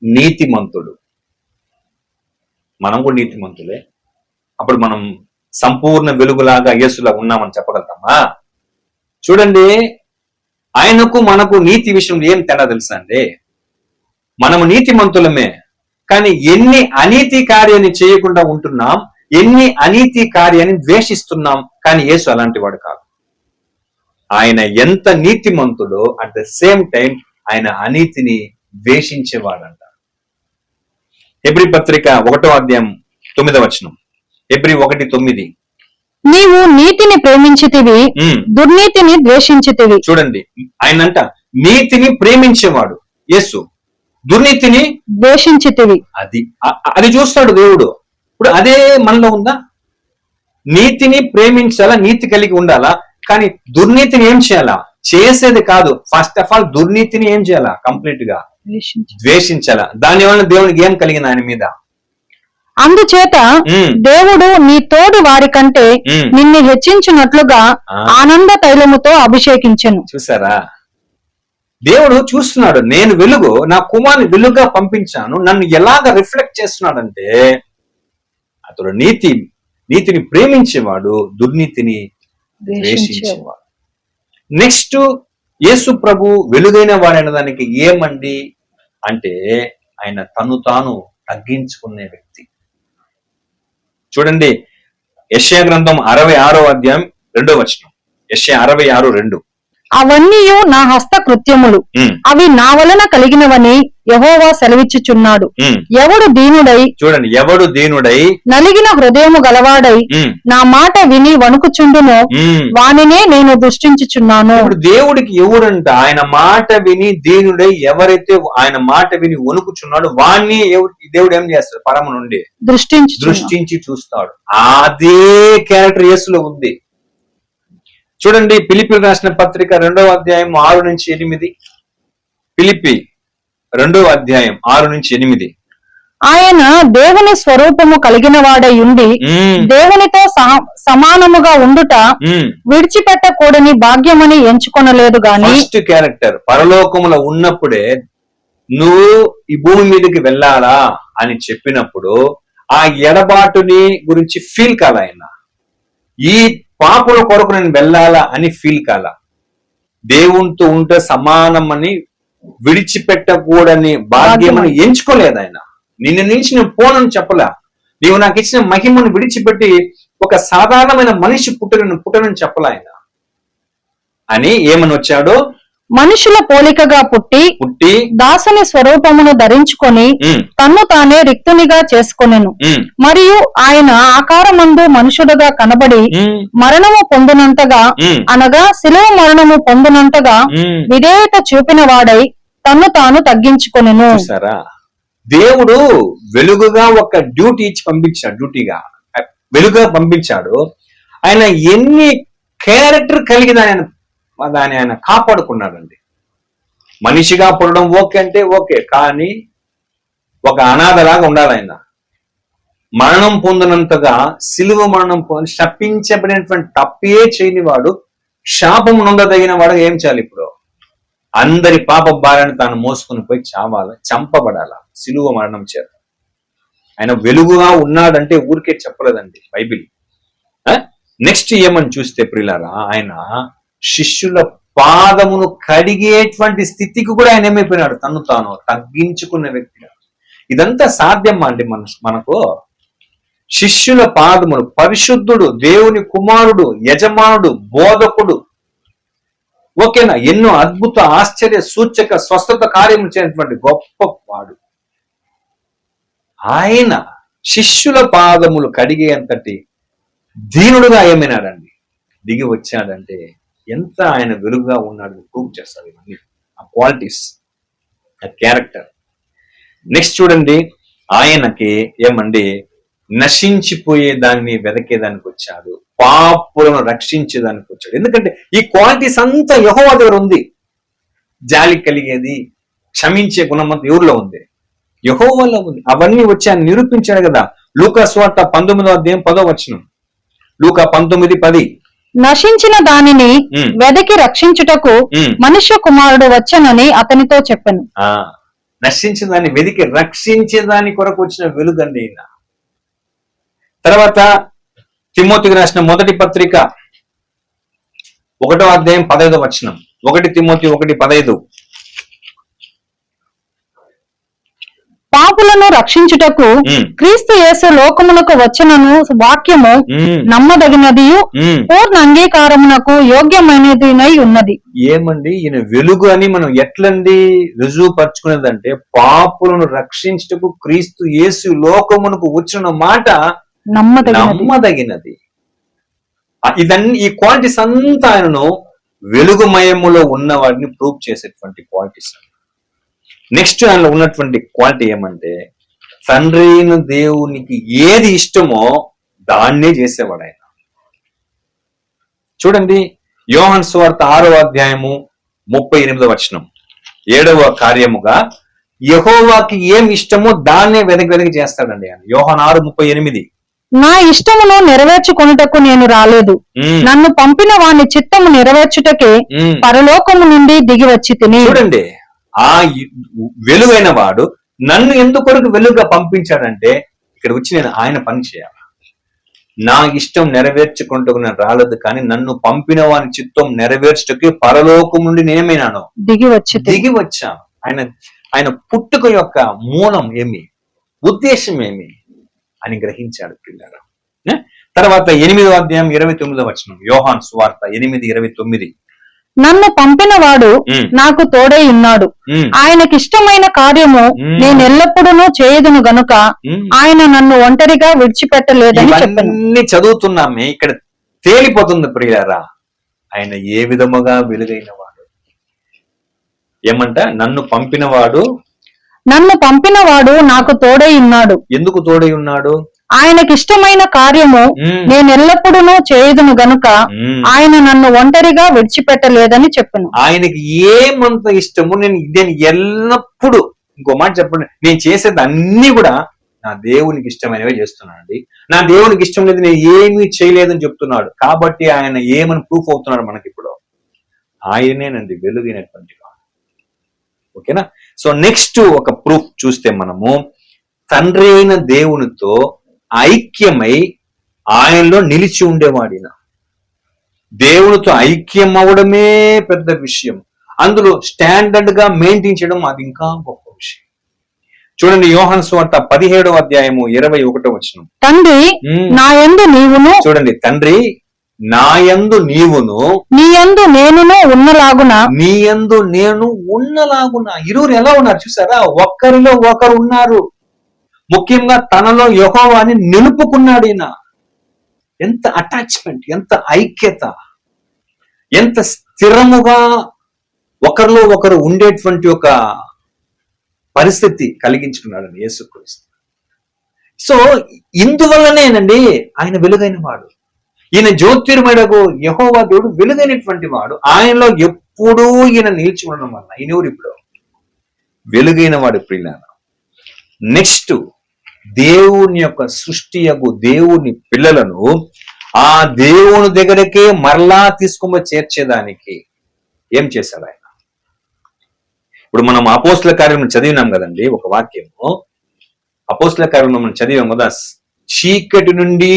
నీతిమంతుడు. మనం కూడా నీతిమంతులే. అప్పుడు మనం సంపూర్ణ వెలుగులాగా యేసులా ఉన్నామని చెప్పగలుగుతామా? చూడండి, ఆయనకు మనకు నీతి విషయంలో ఏం తేడా తెలుసా అండి? మనము నీతిమంతులమే, కానీ ఎన్ని అనీతి కార్యాన్ని చేయకుండా ఉంటున్నాం, ఎన్ని అనీతి కార్యాన్ని ద్వేషిస్తున్నాం. కానీ యేసు అలాంటి వాడు కాదు. ఆయన ఎంత నీతిమంతుడో అట్ ద సేమ్ టైం ఆయన అనీతిని ద్వేషించేవాడంట. హెబ్రీ పత్రిక 1:9. హెబ్రీ 1:9. నీవు నీతిని ప్రేమించితివి, దుర్నీతిని ద్వేషించితివి. చూడండి, ఆయనంట నీతిని ప్రేమించేవాడు యేసు, దుర్నీతిని ద్వేషించితివి. అది చూస్తాడు దేవుడు. ఇప్పుడు అదే మనలో ఉందా? నీతిని ప్రేమించాలా, నీతి కలిగి ఉండాలా, కానీ దుర్నీతిని ఏం చేయాలా? చేసేది కాదు. ఫస్ట్ ఆఫ్ ఆల్ దుర్నీతిని ఏం చేయాలా? కంప్లీట్ గా ద్వేషించాలా. దానివల్ల దేవునికి ఏం కలిగింది ఆయన మీద? అందుచేత దేవుడు నీ తోడి వారి కంటే నిన్ను హెచ్చించినట్లుగా ఆనంద తైలముతో అభిషేకించెను. చూసారా? దేవుడు చూస్తున్నాడు, నేను వెలుగు, నా కుమారుని వెలుగుగా పంపించాను, నన్ను ఎలాగ రిఫ్లెక్ట్ చేస్తున్నాడంటే అతడు నీతిని ప్రేమించేవాడు, దుర్నీతిని ద్వేషించేవాడు. నెక్స్ట్, యేసు ప్రభు వెలుగైన వాడైన దానికి ఏమండి అంటే ఆయన తను తాను తగ్గించుకునే వ్యక్తి. చూడండి, యెషయా గ్రంథం 66:2. యెషయా 66:2. అవన్నీ నా హస్త కృత్యములు, అవి నా వలన కలిగినవని యెహోవా సెలవిచ్చుచున్నాడు. ఎవడు దీనుడై, చూడండి, ఎవడు దీనుడై నలిగిన హృదయము గలవాడై నా మాట విని వణుకుచుండునో వానినే నేను దృష్టించుచున్నాను. ఇప్పుడు దేవుడికి ఎవరంట? ఆయన మాట విని దీనుడై ఎవరైతే ఆయన మాట విని వణుకుచున్నాడు వాణ్ణి దేవుడు ఏం చేస్తాడు? పరమ నుండి దృష్టించి చూస్తాడు. అదే క్యారెక్టర్ యేసులో ఉంది. చూడండి, ఫిలిప్పీలు రాసిన పత్రిక 2:6-8. ఫిలిప్పి 2:6-8. ఆయన దేవుని స్వరూపము కలిగిన వాడై ఉండి దేవునితో సమానముగా ఉండుట విడిచిపెట్టకూడని భాగ్యమని ఎంచుకొనలేదు గాని. ఫస్ట్ క్యారెక్టర్ పరలోకములో ఉన్నప్పుడే నువ్వు ఈ భూమి మీదకి వెళ్ళాలా అని చెప్పినప్పుడు ఆ ఎడబాటుని గురించి ఫీల్ కాల. ఆయన ఈ పాపుల కొరకు నేను వెళ్ళాలా అని ఫీల్ కాల. దేవునితో ఉంటే సమానమని విడిచిపెట్టకూడని భాగ్యమని ఎంచుకోలేదు ఆయన. నిన్ను నుంచి నేను పోనని చెప్పలా. నీవు నాకు ఇచ్చిన మహిమను విడిచిపెట్టి ఒక సాధారణమైన మనిషి పుట్టనని చెప్పలా ఆయన. అని ఏమని వచ్చాడు? మనుషుల పోలికగా పుట్టి దాసుని స్వరూపమును ధరించుకొని తన్ను తానే రిక్తునిగా చేసుకొనెను. మరియు ఆయన ఆకారమందు మనుషుడుగా కనబడి మరణము పొందినంతగా, అనగా శిలువ మరణము పొందినంతగా విధేయత చూపిన వాడై తన్ను తాను తగ్గించుకొనెను. దేవుడు వెలుగుగా ఒక డ్యూటీ ఇచ్చి పంపించాడు. వెలుగుగా పంపించాడు. ఆయన ఎన్ని క్యారెక్టర్ కలిగి దాన్ని ఆయన కాపాడుకున్నాడండి. మనిషిగా పుట్టడం ఓకే అంటే ఓకే, కానీ ఒక అనాథలాగా ఉండాలి ఆయన. మరణం పొందినంతగా సిలువ మరణం శపించబడినటువంటి తప్పే చేయని వాడు, శాపం నొందదగిన వాడు ఏం చేయాలి? ఇప్పుడు అందరి పాప భారాన్ని తాను మోసుకుని పోయి చంపబడాల సిలువ మరణం చేత. ఆయన వెలుగుగా ఉన్నాడంటే ఊరికే చెప్పలేదండి బైబిల్. నెక్స్ట్ ఏమని చూస్తే ప్రియులారా, ఆయన శిష్యుల పాదమును కడిగేటువంటి స్థితికి కూడా ఆయన ఏమైపోయినాడు? తను తాను తగ్గించుకున్న వ్యక్తిగా. ఇదంతా సాధ్యమా అండి మనకు? శిష్యుల పాదములు, పరిశుద్ధుడు, దేవుని కుమారుడు, యజమానుడు, బోధకుడు, ఓకేనా, ఎన్నో అద్భుత ఆశ్చర్య సూచక స్వస్థత కార్యములు చేసినటువంటి గొప్ప వాడు ఆయన శిష్యుల పాదములు కడిగే అంతటి దీనుడుగా ఏమైనాడండి? దిగి వచ్చాడంటే ఎంత ఆయన వెలుగుగా ఉన్నాడు ప్రూవ్ చేస్తారు ఇవన్నీ, ఆ క్వాలిటీస్, ఆ క్యారెక్టర్. నెక్స్ట్ చూడండి, ఆయనకి ఏమండి నశించిపోయే దాన్ని వెదకేదానికి వచ్చాడు, పాపులను రక్షించేదానికి వచ్చాడు. ఎందుకంటే ఈ క్వాలిటీస్ అంతా యెహోవా దగ్గర ఉంది. జాలి కలిగేది, క్షమించే గుణమంతా ఎవరిలో ఉంది? యెహోవాలో ఉంది. అవన్నీ వచ్చి ఆయన నిరూపించాడు కదా. లూకా సువార్త 19:10. లూకా 19:10. నశించిన దానిని వెదకి రక్షించుటకు మనుష్య కుమారుడు వచ్చనని అతనితో చెప్పాను. నశించిన దాన్ని వెదికి రక్షించే దాని కొరకు వచ్చిన వెలుగండి ఈయన. తర్వాత తిమోతికి రాసిన మొదటి పత్రిక 1:15. 1 తిమోతి 1:15. పాపులను రక్షించుటకు క్రీస్తు యేసు లోకమునకు వచ్చనను వాక్యము నమ్మదగినది, పూర్ణ అంగీకారమునకు యోగ్యమైనదినై ఉన్నది. ఏమండి ఈయన వెలుగు అని మనం ఎట్లండి రుజువు పరుచుకునేదంటే, పాపులను రక్షించుటకు క్రీస్తు యేసు లోకమునకు వచ్చిన మాట నమ్మదగినది. ఇదన్నీ, ఈ క్వాలిటీస్ అంతా ఆయనను వెలుగుమయములో ఉన్న వాడిని ప్రూవ్ చేసేటువంటి క్వాలిటీస్. నెక్స్ట్ ఆయనలో ఉన్నటువంటి క్వాలిటీ ఏమంటే, తండ్రి అయిన దేవునికి ఏది ఇష్టమో దాన్నే చేసేవాడు ఆయన. చూడండి, యోహాను సువార్త 6:38. 7వ కార్యముగా యెహోవాకి ఏం ఇష్టమో దాన్నే వెదకి చేస్తాడండి ఆయన. యోహాను 6:38. నా ఇష్టమును నెరవేర్చుకొనుటకు నేను రాలేదు, నన్ను పంపిన వాని చిత్తము నెరవేర్చుటకే పరలోకము నుండి దిగి వచ్చి తిని. చూడండి, ఆ వెలుగైన వాడు నన్ను ఎందుకొరకు వెలుగుగా పంపించాడంటే, ఇక్కడ వచ్చి నేను ఆయన పని చేయాలి. నా ఇష్టం నెరవేర్చుకుంటూ నేను రాలేదు, కానీ నన్ను పంపిన వాని చిత్తం నెరవేర్చుటకి పరలోకం నుండి నేనేమైనాను? దిగి వచ్చాను. ఆయన పుట్టుక యొక్క మూలం ఏమి, ఉద్దేశం ఏమి అని గ్రహించాడు పిల్లలు. తర్వాత 8:29. యోహాను సువార్త 8:29. నన్ను పంపిన వాడు నాకు తోడై ఉన్నాడు, ఆయనకిష్టమైన కార్యము నేను ఎల్లప్పుడూ చేయదును గనుక ఆయన నన్ను ఒంటరిగా విడిచిపెట్టలేదని చెప్పాను. చదువుతున్నామే, ఇక్కడ తేలిపోతుంది ప్రియారా, ఆయన ఏ విధముగా వెలుగైన వాడు. ఏమంట? నన్ను పంపిన వాడు నాకు తోడై ఉన్నాడు. ఎందుకు తోడై ఉన్నాడు? ఆయనకిష్టమైన కార్యము నేను ఎల్లప్పుడూ చేయదును గనుక ఆయన నన్ను ఒంటరిగా విడిచిపెట్టలేదని చెప్పాను. ఆయనకి ఏమంత ఇష్టము, నేను ఎల్లప్పుడూ, ఇంకో మాట చెప్పండి, నేను చేసేది అన్ని కూడా నా దేవునికి ఇష్టమైనవే చేస్తున్నానండి. నా దేవునికి ఇష్టం లేదు నేను ఏమీ చేయలేదని చెప్తున్నాడు. కాబట్టి ఆయన ఏమని ప్రూఫ్ అవుతున్నాడు మనకి ఇప్పుడు? ఆయనేనండి వెలుగైనటువంటి వాడు. ఓకేనా? సో నెక్స్ట్ ఒక ప్రూఫ్ చూస్తే మనము, తండ్రి అయిన దేవునితో ఐక్యమై ఆయనలో నిలిచి ఉండేవాడిన. దేవునితో ఐక్యం అవడమే పెద్ద విషయం, అందులో స్టాండర్డ్ గా మెయింటైన్ చేయడం అది ఇంకా గొప్ప విషయం. చూడండి, యోహాను సువార్త 17వ అధ్యాయము 21వ వచనం. తండ్రి నా యందు నీవును, చూడండి, తండ్రి నా యందు నీవును, నీ యందు నేనును ఉన్నలాగున, నీ యందు నేను ఉన్నలాగున. ఇరువురు ఎలా ఉన్నారు చూసారా? ఒక్కరిలో ఒకరు ఉన్నారు. ముఖ్యంగా తనలో యెహోవాని నిలుపుకున్నాడు ఈయన. ఎంత అటాచ్మెంట్, ఎంత ఐక్యత, ఎంత స్థిరముగా ఒకరిలో ఒకరు ఉండేటువంటి ఒక పరిస్థితి కలిగించుకున్నాడు యేసుక్రీస్తు. సో ఇందువల్లనేనండి ఆయన వెలుగైన వాడు. ఈయన జ్యోతిర్మయుడగు యెహోవా దేవుడు వెలుగైనటువంటి వాడు. ఆయనలో ఎప్పుడూ ఈయన నిలిచి ఉండడం వల్ల ఈయనెవరు ఇప్పుడు వెలుగైన వాడు. ప్రియులారా, నెక్స్ట్ దేవుని యొక్క సృష్టియగు దేవుని పిల్లలను ఆ దేవుని దగ్గరకే మరలా తీసుకొని చేర్చేదానికి ఏం చేశాడు ఆయన? ఇప్పుడు మనం అపోస్తల కార్యం చదివినాం కదండి, ఒక వాక్యము. అపోస్తల కార్యం మనం చదివాం కదా, చీకటి నుండి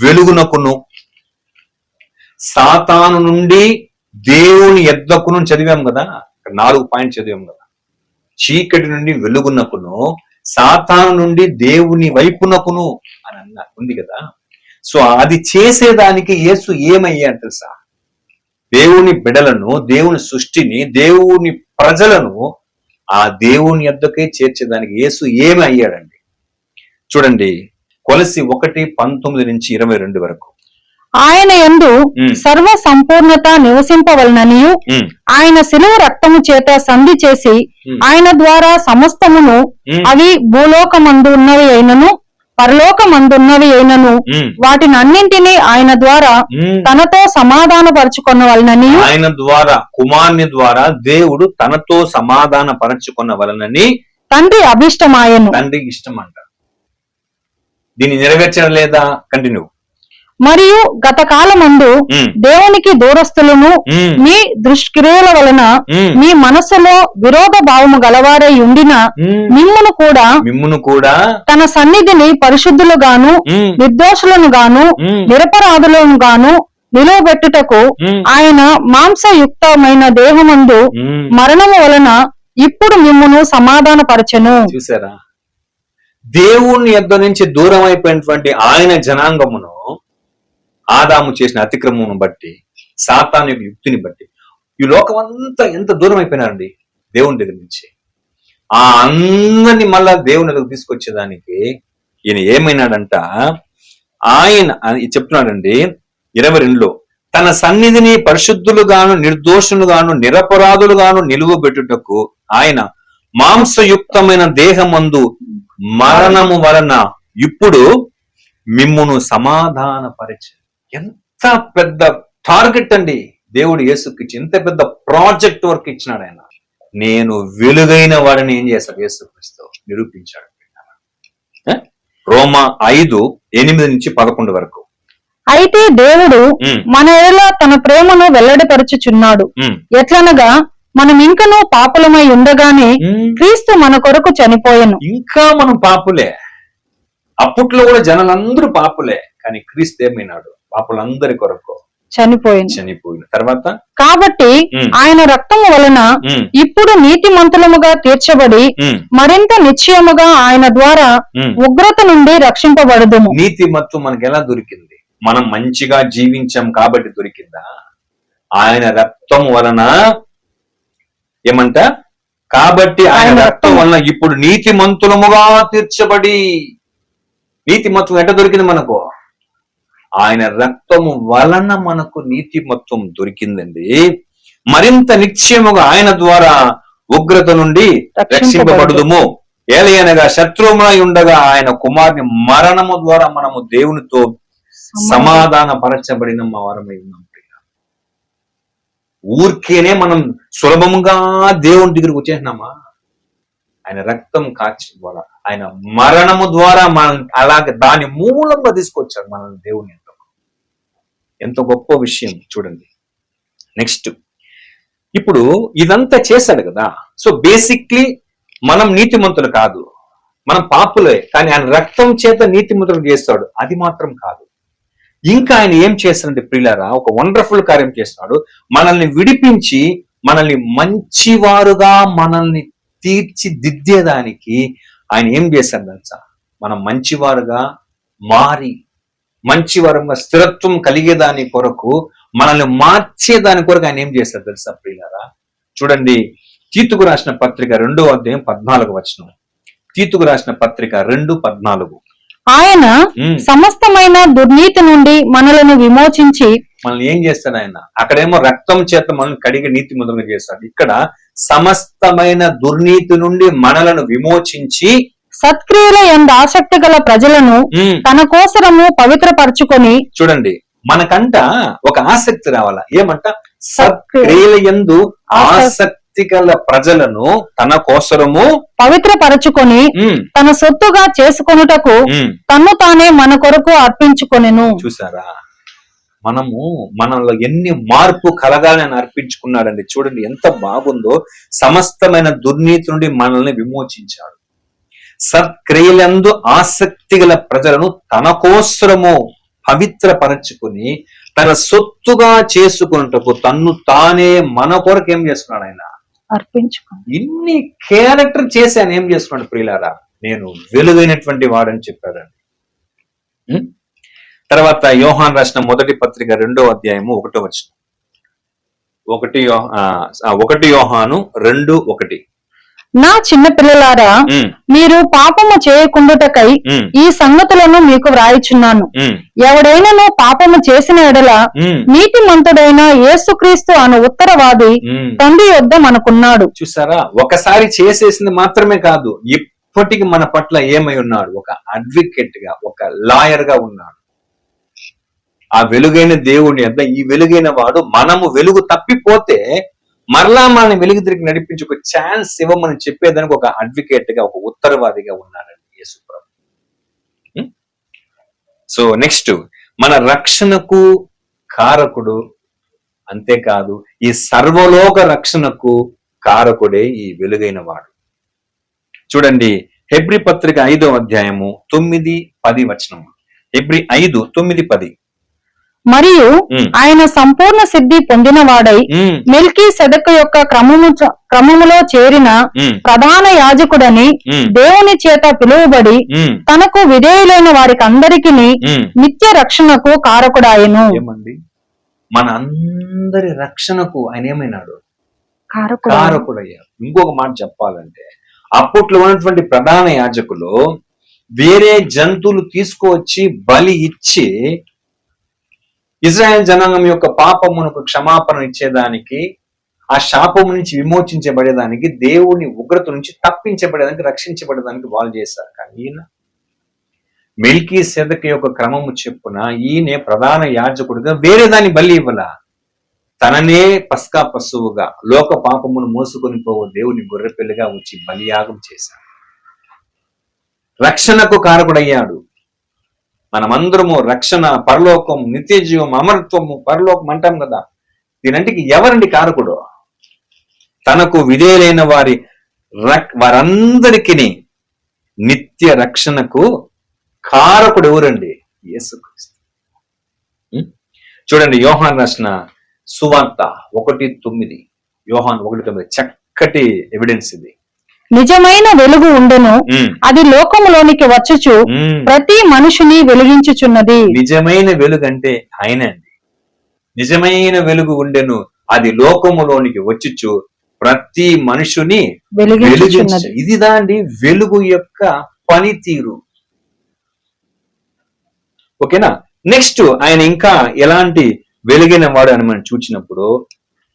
వెలుగునకును, సాతాను నుండి దేవుని ఎద్దకును చదివాం కదా. 4 పాయింట్ చదివాం కదా. చీకటి నుండి వెలుగునకును, సాతాను నుండి దేవుని వైపునకును అని అన్న ఉంది కదా. సో అది చేసేదానికి యేసు ఏమయ్యాడు తెలుసా? దేవుని బిడలను, దేవుని సృష్టిని, దేవుని ప్రజలను ఆ దేవుని యొద్దకే చేర్చేదానికి యేసు ఏమి అయ్యాడండి? చూడండి, కొలసి 1:19 నుంచి 22 వరకు. ఆయన యందు సర్వ సంపూర్ణత నివసింపవలననియు, ఆయన శిలువ రక్తము చేత సంధి చేసి ఆయన ద్వారా సమస్తమును, అవి భూలోకమందు ఉన్నవి అయినను పరలోకమందున్నవి అయినను వాటిని అన్నింటినీ ఆయన ద్వారా తనతో సమాధానపరచుకొనవలనని, ఆయన ద్వారా, కుమారుని ద్వారా దేవుడు తనతో సమాధానపరచుకొనవలనని తండ్రి అభిష్టమాయను. తండ్రికి ఇష్టం అంట. దీన్ని నెరవేర్చడం లేదా? కంటిన్యూ. మరియు గత కాలమందు దేవునికి దూరస్తులను మీ దుష్క్రియల వలన మీ మనస్సులో విరోధ భావము గలవారై ఉండిన మిమ్మును కూడా తన సన్నిధిని పరిశుద్ధులుగాను నిర్దోషులను గాను నిరపరాధులను గాను నిలువబెట్టుటకు ఆయన మాంసయుక్తమైన దేహమందు మరణము వలన ఇప్పుడు మిమ్మును సమాధానపరచెను. చూసారా? దేవుని యొద్ద నుంచి దూరం అయిపోయినటువంటి ఆయన జనాంగమును ఆదాము చేసిన అతిక్రమమును బట్టి, సాతాను యొక్క యుక్తిని బట్టి ఈ లోకం అంతా ఎంత దూరం అయిపోయినారండి దేవుని దగ్గర నుంచి. ఆ అందరినీ మళ్ళా దేవుని దగ్గర తీసుకొచ్చేదానికి ఈయన ఏమైనాడంట? ఆయన చెప్తున్నాడండి 22లో, తన సన్నిధిని పరిశుద్ధులుగాను నిర్దోషులుగాను నిరపరాధులుగాను నిలువబెట్టుటకు ఆయన మాంసయుక్తమైన దేహమందు మరణము వలన ఇప్పుడు మిమ్మును సమాధానపరిచే. ఎంత పెద్ద టార్గెట్ అండి దేవుడు యేసుకిచ్చి, ఎంత పెద్ద ప్రాజెక్ట్ వర్క్ ఇచ్చినాడు ఆయన. నేను వెలుగైన వాడిని ఏం చేస్తాడు యేసుక్రీస్తు నిరూపించాడు. రోమా 5:8 నుంచి 11 వరకు. అయితే దేవుడు మన ఎడల తన ప్రేమను వెల్లడిపరచుచున్నాడు. ఎట్లనగా మనం ఇంకనూ పాపులమై ఉండగానే క్రీస్తు మన కొరకు చనిపోయెను. ఇంకా మనం పాపులే. అప్పట్లో కూడా జనాలందరూ పాపులే, కానీ క్రీస్తు ఏమైనాడు? పాపులందరి కొరకు చనిపోయిన తర్వాత కాబట్టి ఆయన రక్తము వలన ఇప్పుడు నీతిమంతులముగా తీర్చబడి మరింత నిశ్చయముగా ఆయన ద్వారా ఉగ్రత నుండి రక్షింపబడదుము. నీతిమత్తు మనకి ఎలా దొరికింది? మనం మంచిగా జీవించాం కాబట్టి దొరికిందా? ఆయన రక్తం వలన ఏమంట? కాబట్టి ఆయన రక్తం వలన ఇప్పుడు నీతిమంతులముగా తీర్చబడి. నీతిమత్వం ఎట్ట దొరికింది మనకు? ఆయన రక్తము వలన మనకు నీతిమత్వం దొరికిందండి. మరింత నిశ్చయముగా ఆయన ద్వారా ఉగ్రత నుండి రక్షింపబడుదుము. ఏలయనగా శత్రువుమై ఉండగా ఆయన కుమారుని మరణము ద్వారా మనము దేవునితో సమాధాన పరచబడిన వారమై ఉన్నాం. ఊరికేనే మనం సులభంగా దేవుని దగ్గరికి వచ్చేసినామా? ఆయన రక్తం కాచి ద్వారా, ఆయన మరణము ద్వారా మనం అలాగే దాని మూలంగా తీసుకొచ్చాడు మనల్ని దేవుని. ఎంత గొప్ప విషయం చూడండి. నెక్స్ట్, ఇప్పుడు ఇదంతా చేశాడు కదా. సో బేసిక్లీ మనం నీతిమంతులు కాదు, మనం పాపులే, కానీ ఆయన రక్తం చేత నీతిమంతులు చేస్తాడు. అది మాత్రం కాదు, ఇంకా ఆయన ఏం చేస్తాడంటే ప్రియులారా, ఒక వండర్ఫుల్ కార్యం చేస్తున్నాడు. మనల్ని విడిపించి మనల్ని మంచివారుగా మనల్ని తీర్చిదిద్దేదానికి ఆయన ఏం చేశారు తెలుసా? మనం మంచివారుగా మారి మంచివారంగా స్థిరత్వం కలిగేదాని కొరకు, మనల్ని మార్చేదాని కొరకు ఆయన ఏం చేశారు తెలుసా ప్రియులారా? చూడండి, తీతుకు రాసిన పత్రిక 2వ అధ్యాయం 14వ వచనం. తీతుకు రాసిన పత్రిక 2:14. ఆయన సమస్తమైన దుర్నీతి నుండి మనలను విమోచించి, మనల్ని ఏం చేస్తాడు ఆయన? అక్కడేమో రక్తం చేత మనల్ని కడిగి నీతి మొదలుగా చేస్తాడు. ఇక్కడ సమస్తమైన దుర్నీతి నుండి మనలను విమోచించి సత్క్రియల యందు ఆసక్తి గల ప్రజలను తన కోసరము పవిత్రపరచుకొని. చూడండి, మనకంట ఒక ఆసక్తి రావాలా. ఏమంట? సత్క్రియల యందు ఆసక్తి గల ప్రజలను తన కోసరము పవిత్రపరచుకొని తన సొత్తుగా చేసుకొనుటకు తన్ను తానే మన కొరకు అర్పించుకొనెను. చూసారా? మనలో ఎన్ని మార్పు కలగాలని అర్పించుకున్నాడండి. చూడండి ఎంత బాగుందో. సమస్తమైన దుర్నీతి నుండి మనల్ని విమోచించాడు. సత్క్రియలందు ఆసక్తి గల ప్రజలను తన కోసరము పవిత్రపరచుకుని తన సొత్తుగా చేసుకున్నటకు తన్ను తానే మన కొరకు ఏం చేసుకున్నాడు? ఆయన ఇన్ని క్యారెక్టర్ చేసి ఆయన ఏం చేసుకున్నాడు ప్రియులారా? నేను వెలుగైనటువంటి వాడని చెప్పాడండి. తర్వాత యోహాను రాసిన మొదటి పత్రిక 2వ అధ్యాయము 1వ వచనం. 1 యోహాను 2:1. నా చిన్న పిల్లలారా, మీరు పాపము చేయకుండుటకై ఈ సంగతులను మీకు వ్రాయిచున్నాను. ఎవడైనను పాపము చేసిన ఎడల నీతిమంతుడైన యేసుక్రీస్తు అను ఉత్తరవాది తండ్రి యొద్ద మనకున్నాడు. చూసారా? ఒకసారి చేసేసింది మాత్రమే కాదు, ఇప్పటికి మన పట్ల ఏమై ఉన్నాడు? ఒక అడ్వకేట్ గా, ఒక లాయర్ గా ఉన్నాడు. ఆ వెలుగైన దేవుని యొద్ద ఈ వెలుగైన వాడు మనము వెలుగు తప్పిపోతే మరలా మనల్ని వెలుగు తిరిగి నడిపించి ఒక ఛాన్స్ ఇవ్వమని చెప్పేదానికి ఒక అడ్వకేట్ గా, ఒక ఉత్తరవాదిగా ఉన్నాడండి యేసు ప్రభు. సో నెక్స్ట్, మన రక్షణకు కారకుడు, అంతేకాదు ఈ సర్వలోక రక్షణకు కారకుడే ఈ వెలుగైన వాడు. చూడండి, హెబ్రీ పత్రిక 5వ అధ్యాయము 9-10 వచనము. హెబ్రీ 5:9-10. మరియు ఆయన సంపూర్ణ సిద్ధి పొందిన వాడై మెల్కీసెదెకు యొక్క క్రమములో చేరిన ప్రధాన యాజకుడని దేవుని చేత పిలువబడి తనకు విధేయులైన వారికి అందరికి నిత్య రక్షణకు కారకుడాయను. ఏమండి? మన అందరి రక్షణకు ఆయన ఏమైనాడు? కారకుడయ్యాడు. ఇంకొక మాట చెప్పాలంటే, అప్పట్లో ఉన్నటువంటి ప్రధాన యాజకులు వేరే జంతువులు తీసుకువచ్చి బలి ఇచ్చి ఇజ్రాయెల్ జనాంగం యొక్క పాపమునకు క్షమాపణ ఇచ్చేదానికి, ఆ శాపము నుంచి విమోచించబడేదానికి, దేవుని ఉగ్రత నుంచి తప్పించబడేదానికి, రక్షించబడేదానికి వాళ్ళు చేశారు. కానీ ఈయన మెల్కీసెదెకు యొక్క క్రమము చెప్పున ఈయన ప్రధాన యాజకుడిగా వేరే దాన్ని బలి ఇవ్వాల, తననే పస్కా పశువుగా లోక పాపమును మోసుకొని పోవు దేవుని గొర్రెపిల్లగా వచ్చి బలియాగం చేశాడు. రక్షణకు కారకుడయ్యాడు. మనమందరము రక్షణ, పరలోకం, నిత్య జీవం, అమరత్వము, పరలోకం అంటాం కదా. దీనంటికి ఎవరండి కారకుడు? తనకు విధేయులైన వారందరికీ నిత్య రక్షణకు కారకుడు ఎవరండి? యేసుక్రీస్తు. చూడండి, యోహాను రాసిన సువార్త 1:9. యోహాను 1:9 చక్కటి ఎవిడెన్స్ ఇది. నిజమైన వెలుగు ఉండెను, అది లోకములోనికి వచ్చుచు ప్రతి మనుషుని వెలిగించుచున్నది. నిజమైన వెలుగు అంటే ఆయన అండి. నిజమైన వెలుగు ఉండెను, అది లోకములోనికి వచ్చుచు ప్రతి మనుషుని వెలిగించుచున్నది. ఇది దాండి వెలుగు యొక్క పనితీరు. ఓకేనా? నెక్స్ట్, ఆయన ఇంకా ఎలాంటి వెలుగైన వాడు అని మనం చూసినప్పుడు,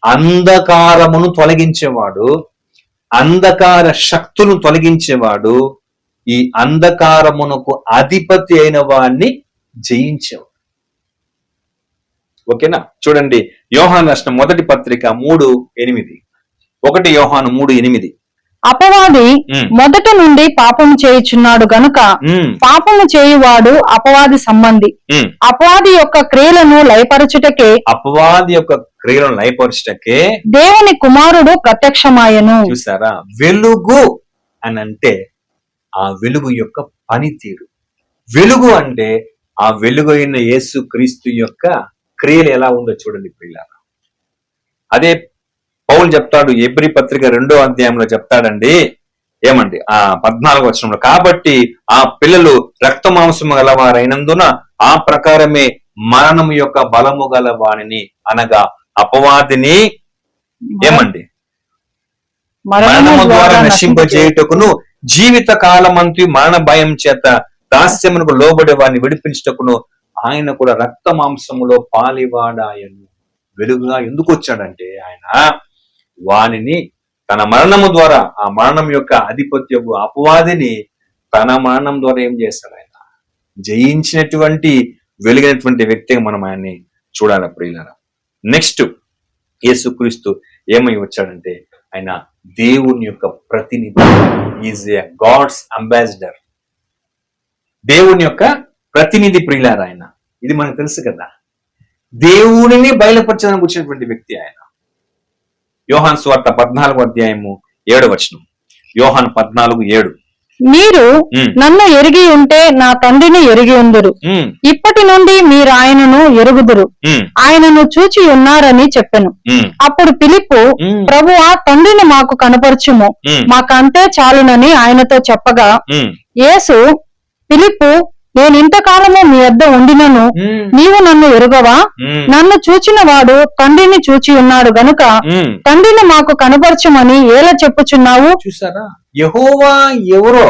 అంధకారమును తొలగించేవాడు, అంధకార శక్తులను తొలగించేవాడు, ఈ అంధకారమునకు అధిపతి అయిన వాడిని జయించేవాడు. ఓకేనా? చూడండి, యోహాను రాసిన మొదటి పత్రిక 3:8. 1 యోహాను 3:8. అపవాది మొదట నుండి పాపము చేయుచున్నాడు గనుక పాపము చేయువాడు అపవాది సంబంధి. అపవాది యొక్క క్రియలను లయపరచుటకే దేవుని కుమారుడు ప్రత్యక్షమాయెను. చూసారా? వెలుగు అని అంటే ఆ వెలుగు యొక్క పనితీరు. వెలుగు అంటే ఆ వెలుగు అయిన యేసు క్రీస్తు యొక్క క్రియలు ఎలా ఉందో చూడండి పిల్లలు. అదే పౌలు చెప్తాడు, హెబ్రీ పత్రిక 2వ అధ్యాయంలో చెప్తాడండి, ఏమండి 14వ వచనంలో, కాబట్టి ఆ పిల్లలు రక్త మాంసము గలవారైనందున ఆ ప్రకారమే మరణము యొక్క బలము గల వాణిని అనగా అపవాదిని ఏమండి మరణము ద్వారా నశింపజేయుటకును జీవిత కాలమంతి మరణ భయం చేత దాస్యమునకు లోబడి వారిని విడిపించుటకును ఆయన కూడా రక్త మాంసములో పాలివాడాయను. వెలుగుగా ఎందుకు వచ్చాడంటే ఆయన వానిని తన మరణము ద్వారా, ఆ మరణం యొక్క ఆధిపత్యము అపవాదిని తన మరణం ద్వారా ఏం చేస్తాడు, ఆయన జయించినటువంటి వెలిగినటువంటి వ్యక్తిగా మనం ఆయన్ని చూడాలి ప్రియులారా. నెక్స్ట్ యేసుక్రీస్తు ఏమై వచ్చాడంటే ఆయన దేవుని యొక్క ప్రతినిధి. ఈజ్ ఏ గాడ్స్ అంబాసిడర్, దేవుని యొక్క ప్రతినిధి ప్రియులారా ఆయన. ఇది మనకు తెలుసు కదా, దేవునిని బయలుపరచడానికి వచ్చినటువంటి వ్యక్తి ఆయన. యోహాను సువార్త 14వ అధ్యాయము 7వ వచనం. యోహాను 14:7. మీరు నన్ను ఎరిగి ఉంటే నా తండ్రిని ఎరిగి ఉందురు, ఇప్పటి నుండి మీరు ఆయనను ఎరుగుదురు, ఆయనను చూచి ఉన్నారని చెప్పెను. అప్పుడు ఫిలిప్పు, ప్రభువా తండ్రిని మాకు కనపరచుము, మాకంతే చాలునని ఆయనతో చెప్పగా, యేసు, ఫిలిప్పు, నేను ఇంతకాలము మీ వద్ద ఉండినను నీవు నన్ను ఎరుగవా? నన్ను చూచిన వాడు తండ్రిని చూచి ఉన్నాడు గనుక తండ్రిని మాకు కనపరచమని ఎలా చెప్పుచున్నావు? చూసారా, యెహోవా ఎవరో,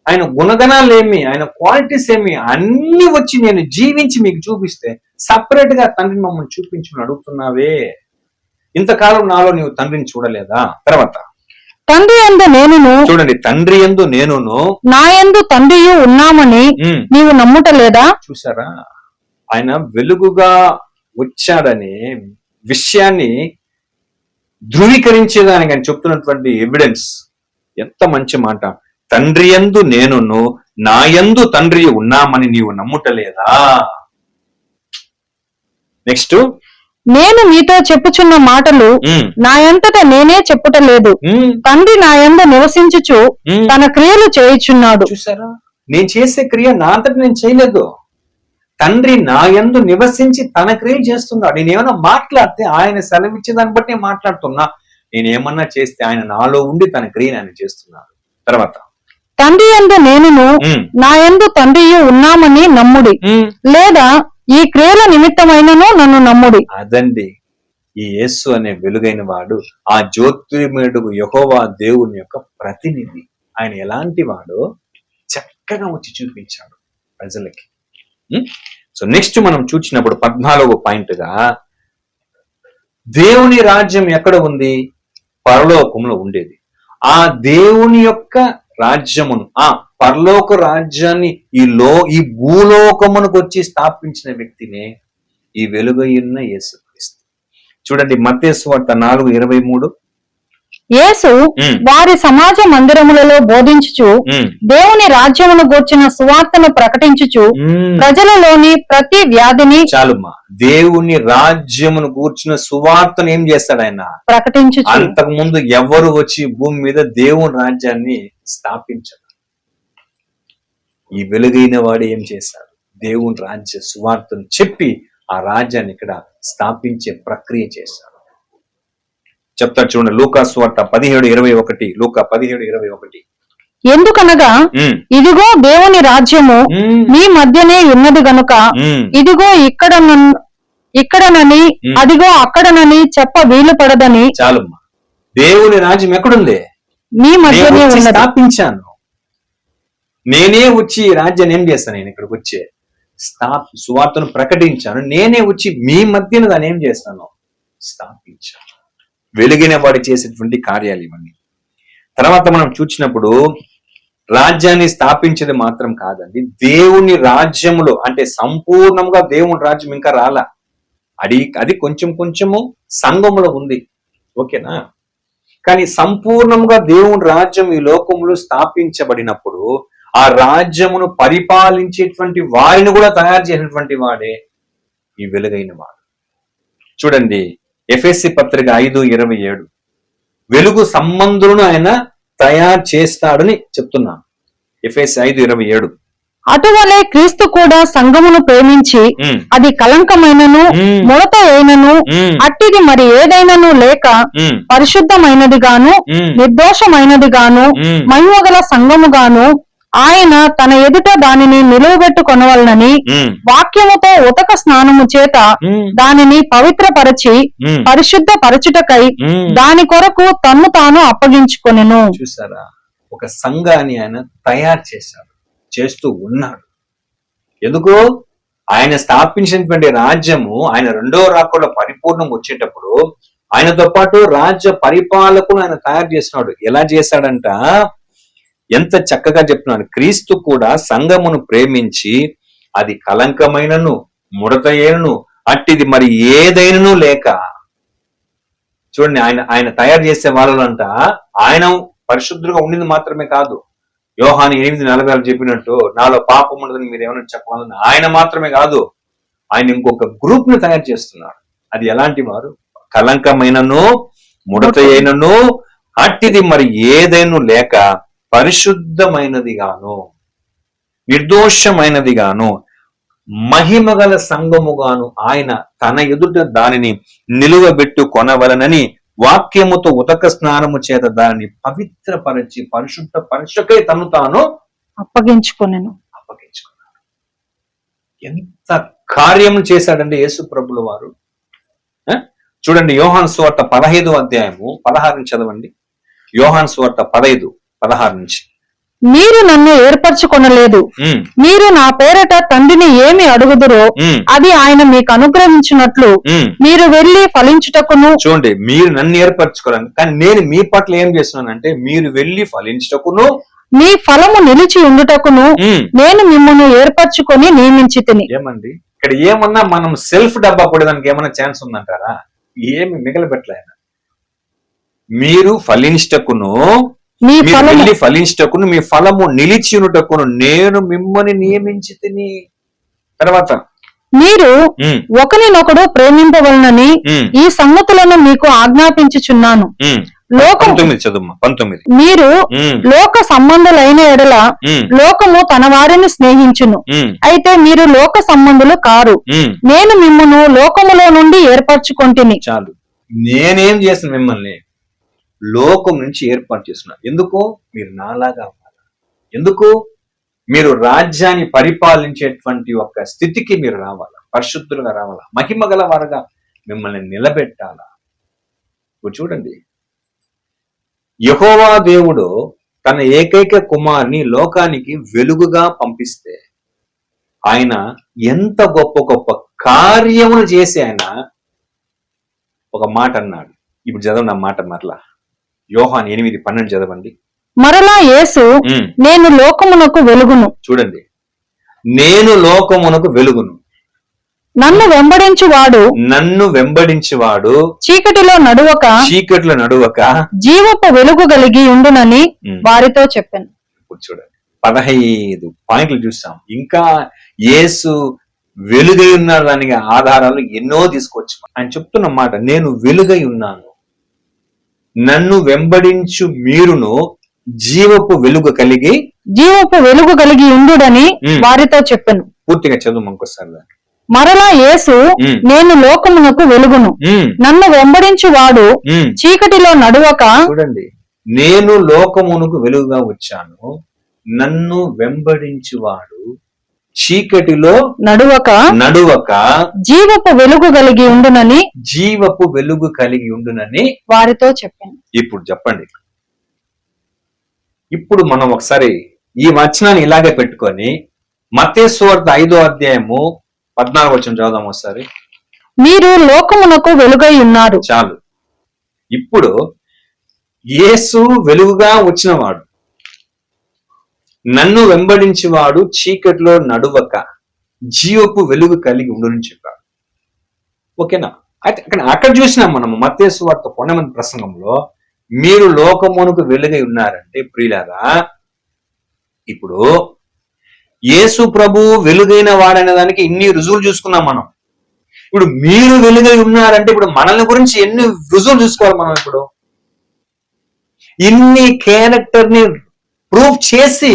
ఆయన గుణగణాలేమి, ఆయన క్వాలిటీస్ ఏమి అన్ని వచ్చి నేను జీవించి మీకు చూపిస్తే సపరేట్ గా తండ్రిని మమ్మల్ని చూపించుకుని అడుగుతున్నావే, ఇంతకాలం నాలో నీవు తండ్రిని చూడలేదా? తర్వాత తండ్రి యందు నేనును, చూడండి, తండ్రి యందు నేనును నా యందు తండ్రియు ఉన్నామని నీవు నమ్ముటలేదా? చూసారా, ఆయన వెలుగుగా వచ్చాడనే విషయాన్ని ధృవీకరించేదానికి ఆయన చెప్తున్నటువంటి ఎవిడెన్స్ ఎంత మంచి మాట. తండ్రి యందు నేనును నా యందు తండ్రి ఉన్నామని నీవు నమ్ముటలేదా? నెక్స్ట్, నేను మీతో చెప్పుచున్న మాటలు నా యంతట నేనే చెప్పుటలేదు, తండ్రి నా యందు నివసించుచు తన క్రియలు చేయుచున్నాడు. చూసారా, నేను చేసే క్రియ నా అంతట నేను చేయలేదు, తండ్రి నా యందు నివసించి తన క్రియలు చేస్తున్నాడు. నేనేమన్నా మాట్లాడితే ఆయన సెలవిచ్చే దాన్ని బట్టి నేను మాట్లాడుతున్నా, నేనేమన్నా చేస్తే ఆయన నాలో ఉండి తన క్రియను ఆయన చేస్తున్నాడు. తర్వాత తండ్రి యందు నేనును నా యందు తండ్రియు ఉన్నామని నమ్ముడి, లేదా ఈ క్రియల నిమిత్తమైనను నన్ను నమ్ముడి. అదండి, ఈ యేసు అనే వెలుగైన వాడు ఆ జ్యోతిర్మయుడు యెహోవా దేవుని యొక్క ప్రతినిధి. ఆయన ఎలాంటి వాడో చక్కగా వచ్చి చూపించాడు ప్రజలకి. సో నెక్స్ట్ మనం చూసినప్పుడు 14వ పాయింట్ గా, దేవుని రాజ్యం ఎక్కడ ఉంది? పరలోకంలో ఉండేది. ఆ దేవుని యొక్క రాజ్యమును, ఆ పరలోక రాజ్యాన్ని ఈ భూలోకమునకు వచ్చి స్థాపించిన వ్యక్తినే ఈ వెలుగైన యేసుక్రీస్తు. చూడండి, మత్తయి సువార్త 4:23. యేసు వారి సమాజ మందిరములలో బోధించుచు దేవుని రాజ్యమును గూర్చిన సువార్తను ప్రకటించుచు ప్రజలలోని ప్రతి వ్యాధిని, చాలుమ్మా, దేవుని రాజ్యమును గూర్చిన సువార్తను ఏం చేస్తాడు ఆయన? ప్రకటించుచు. అంతకు ముందు ఎవరు వచ్చి భూమి మీద దేవుని రాజ్యాన్ని స్థాపించారు? ఈ వెలుగైన వాడు ఏం చేశాడు? దేవుని రాజ్య సువార్తను చెప్పి ఆ రాజ్యాన్ని ఇక్కడ స్థాపించే ప్రక్రియ చేశాడు. చెప్తాడు చూడండి, లూకా సువార్త 17:21. లూకా 17:21. ఎందుకనగా ఇదిగో దేవుని రాజ్యము మీ మధ్యనే ఉన్నది గనుక ఇదిగో ఇక్కడనని అదిగో అక్కడనని చెప్ప వీలు పడదని. చాలమ్మా, దేవుని రాజ్యం ఎక్కడుంది? మీ మధ్యనే స్థాపించాను. నేనే వచ్చి రాజ్యాన్ని ఏం చేస్తాను? నేను ఇక్కడికి వచ్చే సువార్తను ప్రకటించాను. నేనే వచ్చి మీ మధ్యన దాన్ని ఏం చేస్తాను? స్థాపించాను. వెలిగిన వాడు చేసేటువంటి కార్యాలు ఇవన్నీ. తర్వాత మనం చూసినప్పుడు రాజ్యాన్ని స్థాపించేది మాత్రం కాదండి, దేవుని రాజ్యములో, అంటే సంపూర్ణంగా దేవుని రాజ్యం ఇంకా రాలా, అది కొంచెం కొంచెము సంఘములో ఉంది, ఓకేనా? కానీ సంపూర్ణంగా దేవుని రాజ్యం ఈ లోకంలో స్థాపించబడినప్పుడు ఆ రాజ్యమును పరిపాలించేటువంటి వారిని కూడా తయారు చేసినటువంటి వాడే ఈ వెలుగైన వాడు. చూడండి, ఎఫెసీ పత్రిక 5:27. వెలుగు సంబంధులను ఆయన తయారు చేస్తాడని చెప్తున్నాను. ఎఫెసీ 5:27. అటువలే క్రీస్తు కూడా సంఘమును ప్రేమించి ఉమ్, అది కలంకమైనను ఉమ్, ముడత అయినను ఉమ్, అట్టిది మరి ఏదైనను లేక ఉమ్, పరిశుద్ధమైనది గాను ఉమ్, నిర్దోషమైనది గాను ఉమ్, మహిమగల సంఘము గాను ఆయన తన ఎదుట దానిని నిలువబెట్టుకొనవలనని ఉమ్, వాక్యముతో ఉతక స్నానము చేత ఉమ్, దానిని పవిత్రపరచి ఉమ్, పరిశుద్ధ పరచుటకై ఉమ్. దాని కొరకు తన్ను తాను అప్పగించుకొనెను. చూసారా, ఒక సంఘాన్ని ఆయన తయారు చేశాడు, చేస్తూ ఉన్నాడు. ఎందుకు? ఆయన స్థాపించినటువంటి రాజ్యము ఆయన రెండో రాకడ పరిపూర్ణం వచ్చేటప్పుడు ఆయనతో పాటు రాజ్య పరిపాలకును ఆయన తయారు చేస్తున్నాడు. ఎలా చేశాడంట? ఎంత చక్కగా చెప్తున్నాడు. క్రీస్తు కూడా సంఘమును ప్రేమించి అది కలంకమైనను ముడతయేనను అట్టిది మరి ఏదైనను లేక. చూడండి, ఆయన తయారు చేసే వాళ్ళంట ఆయన పరిశుద్ధులుగా ఉండింది మాత్రమే కాదు, యోహాను 8:40 చెప్పినట్టు నాలో పాపం ఉండదని మీరు ఏమైనా చెప్పాలని ఆయన మాత్రమే కాదు, ఆయన ఇంకొక గ్రూప్ ని తయారు చేస్తున్నాడు. అది ఎలాంటి వారు? కలంకమైనను ముడత అయినను అట్టిది మరి ఏదైనా లేక పరిశుద్ధమైనది గాను నిర్దోషమైనది గాను మహిమగల సంఘముగాను ఆయన తన ఎదుట దానిని నిలువబెట్టు కొనవలనని వాక్యముతో ఉతక స్నానము చేత దానిని పవిత్రపరచి పరిశుద్ధ పరచుకై తను తాను అప్పగించుకొనెను. అప్పగించుకున్నాడు. ఎంత కార్యము చేశాడండి యేసు ప్రభుల వారు. చూడండి, యోహాను సువార్త 15:16 చదవండి. యోహాను సువార్త 15:16 నుంచి. మీరు నన్ను ఏర్పరచుకొనలేదు, మీరు నా పేరట తండ్రిని ఏమి అడుగుదురో అది ఆయన మీకు అనుగ్రహించినట్లు మీరు వెళ్లి ఫలించుటకును. చూడండి, మీరు నన్ను ఏర్పరచుకోవాలి, కానీ నేను మీ పట్ల ఏం చేస్తున్నానంటే మీరు వెళ్లి ఫలించుటకును మీ ఫలము నిలిచి ఉండుటకును నేను మిమ్మల్ని ఏర్పరచుకొని నియమించితిని. ఏమండి, ఇక్కడ ఏమన్నా మనం సెల్ఫ్ డబ్బా కొడడానికి ఏమన్నా ఛాన్స్ ఉందంటారా? ఏమి మిగలబెట్టలే. మీరు ఫలించుటకును మీ ఫలము ఫలించుటకును మీ ఫలము నిలిచియుటకును నేను మిమ్మల్ని నియమించి తిని. తర్వాత మీరు ఒకరినొకడు ప్రేమింపవలనని ఈ సంగతులను మీకు ఆజ్ఞాపించుచున్నాను. లోకం 19 మీరు లోక సంబంధులైన ఎడల లోకము తన వారిని స్నేహించును, అయితే మీరు లోక సంబంధులు కారు, నేను మిమ్మును లోకములో నుండి ఏర్పరచుకొంటిని. చాలు, నేనేం చేసిన మిమ్మల్ని లోకం నుంచి ఏర్పాటు చేస్తున్నా. ఎందుకు? మీరు నాలాగా అవ్వాలి. ఎందుకు? మీరు రాజ్యాన్ని పరిపాలించేటువంటి ఒక స్థితికి మీరు రావాలా, పరిశుద్ధులుగా రావాలా, మహిమ గల వారుగా మిమ్మల్ని నిలబెట్టాలా. ఇప్పుడు చూడండి, యెహోవా దేవుడు తన ఏకైక కుమారుని లోకానికి వెలుగుగా పంపిస్తే ఆయన ఎంత గొప్ప గొప్ప కార్యములు చేసి ఆయన ఒక మాట అన్నాడు. ఇప్పుడు చదవండి ఆ మాట మరలా. యోహాను 8:12 చదవండి. మరలా యేసు నేను లోకమునకు వెలుగును. చూడండి, నేను లోకమునకు వెలుగును, నన్ను వెంబడించువాడు చీకటిలో నడువక జీవపు వెలుగు కలిగి ఉండునని వారితో చెప్పాను. ఇప్పుడు చూడండి, 15 పాయింట్లు చూసాం. ఇంకా యేసు వెలుగై ఉన్న దానికి ఆధారాలు ఎన్నో తీసుకొచ్చు. ఆయన చెప్తున్న మాట, నేను వెలుగై ఉన్నాను, నన్ను వెంబడించు మీరును జీవపు వెలుగు కలిగి ఉండుడని వారితో చెప్పాను. పూర్తిగా చదువు ఇంకోసారి. మరలా యేసు నేను లోకమునకు వెలుగును, నన్ను వెంబడించువాడు చీకటిలో నడువక. చూడండి, నేను లోకమునకు వెలుగుగా వచ్చాను, నన్ను వెంబడించువాడు చీకటిలో నడువక జీవపు వెలుగు కలిగి ఉండునని వారితో చెప్పాను. ఇప్పుడు చెప్పండి, ఇప్పుడు మనం ఒకసారి ఈ వచనాన్ని ఇలాగే పెట్టుకొని మత్తయి సువార్త 5:14 చదువుదాం ఒకసారి. మీరు లోకమునకు వెలుగై ఉన్నారు. చాలు. ఇప్పుడు యేసు వెలుగుగా వచ్చినవాడు, నన్ను వెంబడించేవాడు చీకటిలో నడువక జీవపు వెలుగు కలిగి ఉండునని చెప్పాడు. ఓకేనా? అయితే అక్కడ చూసినాం మనము మత్తయి సువార్త 12 ప్రసంగంలో మీరు లోకమునకు వెలుగై ఉన్నారంటే ప్రియులారా, ఇప్పుడు యేసు ప్రభు వెలుగైన వాడనే దానికి ఇన్ని రుజువులు చూసుకున్నాం మనం. ఇప్పుడు మీరు వెలుగై ఉన్నారంటే ఇప్పుడు మనల్ని గురించి ఎన్ని రుజువులు చూసుకోవాలి మనం. ఇప్పుడు ఇన్ని క్యారెక్టర్ ని ప్రూవ్ చేసి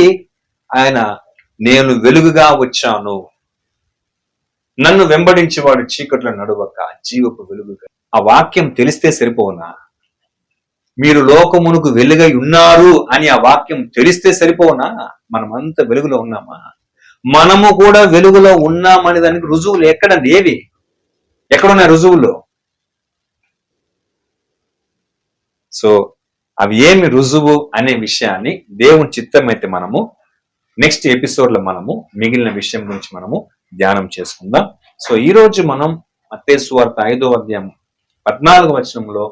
ఆయన నేను వెలుగుగా వచ్చాను, నన్ను వెంబడించేవాడు చీకట్లో నడువక జీవపు వెలుగుగా. ఆ వాక్యం తెలిస్తే సరిపోనా? మీరు లోకమునకు వెలుగై ఉన్నారు అని ఆ వాక్యం తెలిస్తే సరిపోనా? మనమంతా వెలుగులో ఉన్నామా? మనము కూడా వెలుగులో ఉన్నామనే దానికి రుజువులు ఎక్కడండి? ఏవి ఎక్కడున్నాయి రుజువులు? సో అవి ఏమి రుజువు అనే విషయాన్ని దేవుని చిత్తమైతే మనము నెక్స్ట్ ఎపిసోడ్ లో మనము మిగిలిన విషయం గురించి మనము ధ్యానం చేసుకుందాం. సో ఈ రోజు మనం మత్తయి సువార్త 5వ అధ్యాయం 14వ వచనంలో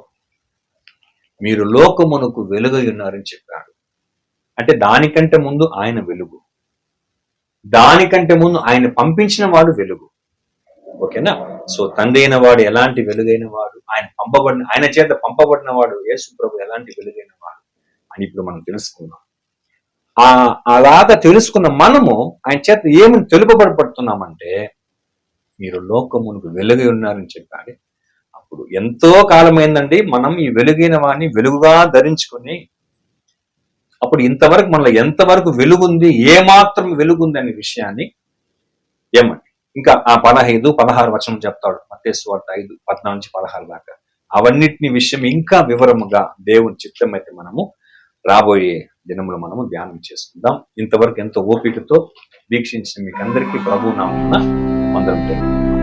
మీరు లోకమునకు వెలుగై ఉన్నారని చెప్పాడు. అంటే దానికంటే ముందు ఆయన వెలుగు, దానికంటే ముందు ఆయన పంపించిన వాడు వెలుగు. ఓకేనా? సో తండ్రి అయిన వాడు ఎలాంటి వెలుగైన వాడు, ఆయన చేత పంపబడిన వాడు యేసు ప్రభు ఎలాంటి వెలుగైన వాడు అని ఇప్పుడు మనం తెలుసుకున్నాం. అలాగా తెలుసుకున్న మనము ఆయన చేత ఏమని తెలుపబడపడుతున్నామంటే మీరు లోకమునకు వెలుగై ఉన్నారని చెప్పాడు. అప్పుడు ఎంతో కాలమైందండి మనం ఈ వెలుగైన వాడిని వెలుగుగా ధరించుకొని, అప్పుడు ఇంతవరకు మనలో ఎంతవరకు వెలుగుంది, ఏమాత్రం వెలుగుంది అనే విషయాన్ని ఏమండి ఇంకా ఆ 15, 16 వచనం చెప్తాడు మత్తయి సువార్త 5:14-16 దాకా. అవన్నిటిని విషయం ఇంకా వివరముగా దేవుని చిత్తం అయితే మనము రాబోయే దినములు మనము ధ్యానం చేసుకుందాం. ఇంతవరకు ఎంతో ఓపికతో వీక్షించిన మీకు అందరికీ ప్రభు నామమున వందనం తెలుపుతున్నాను.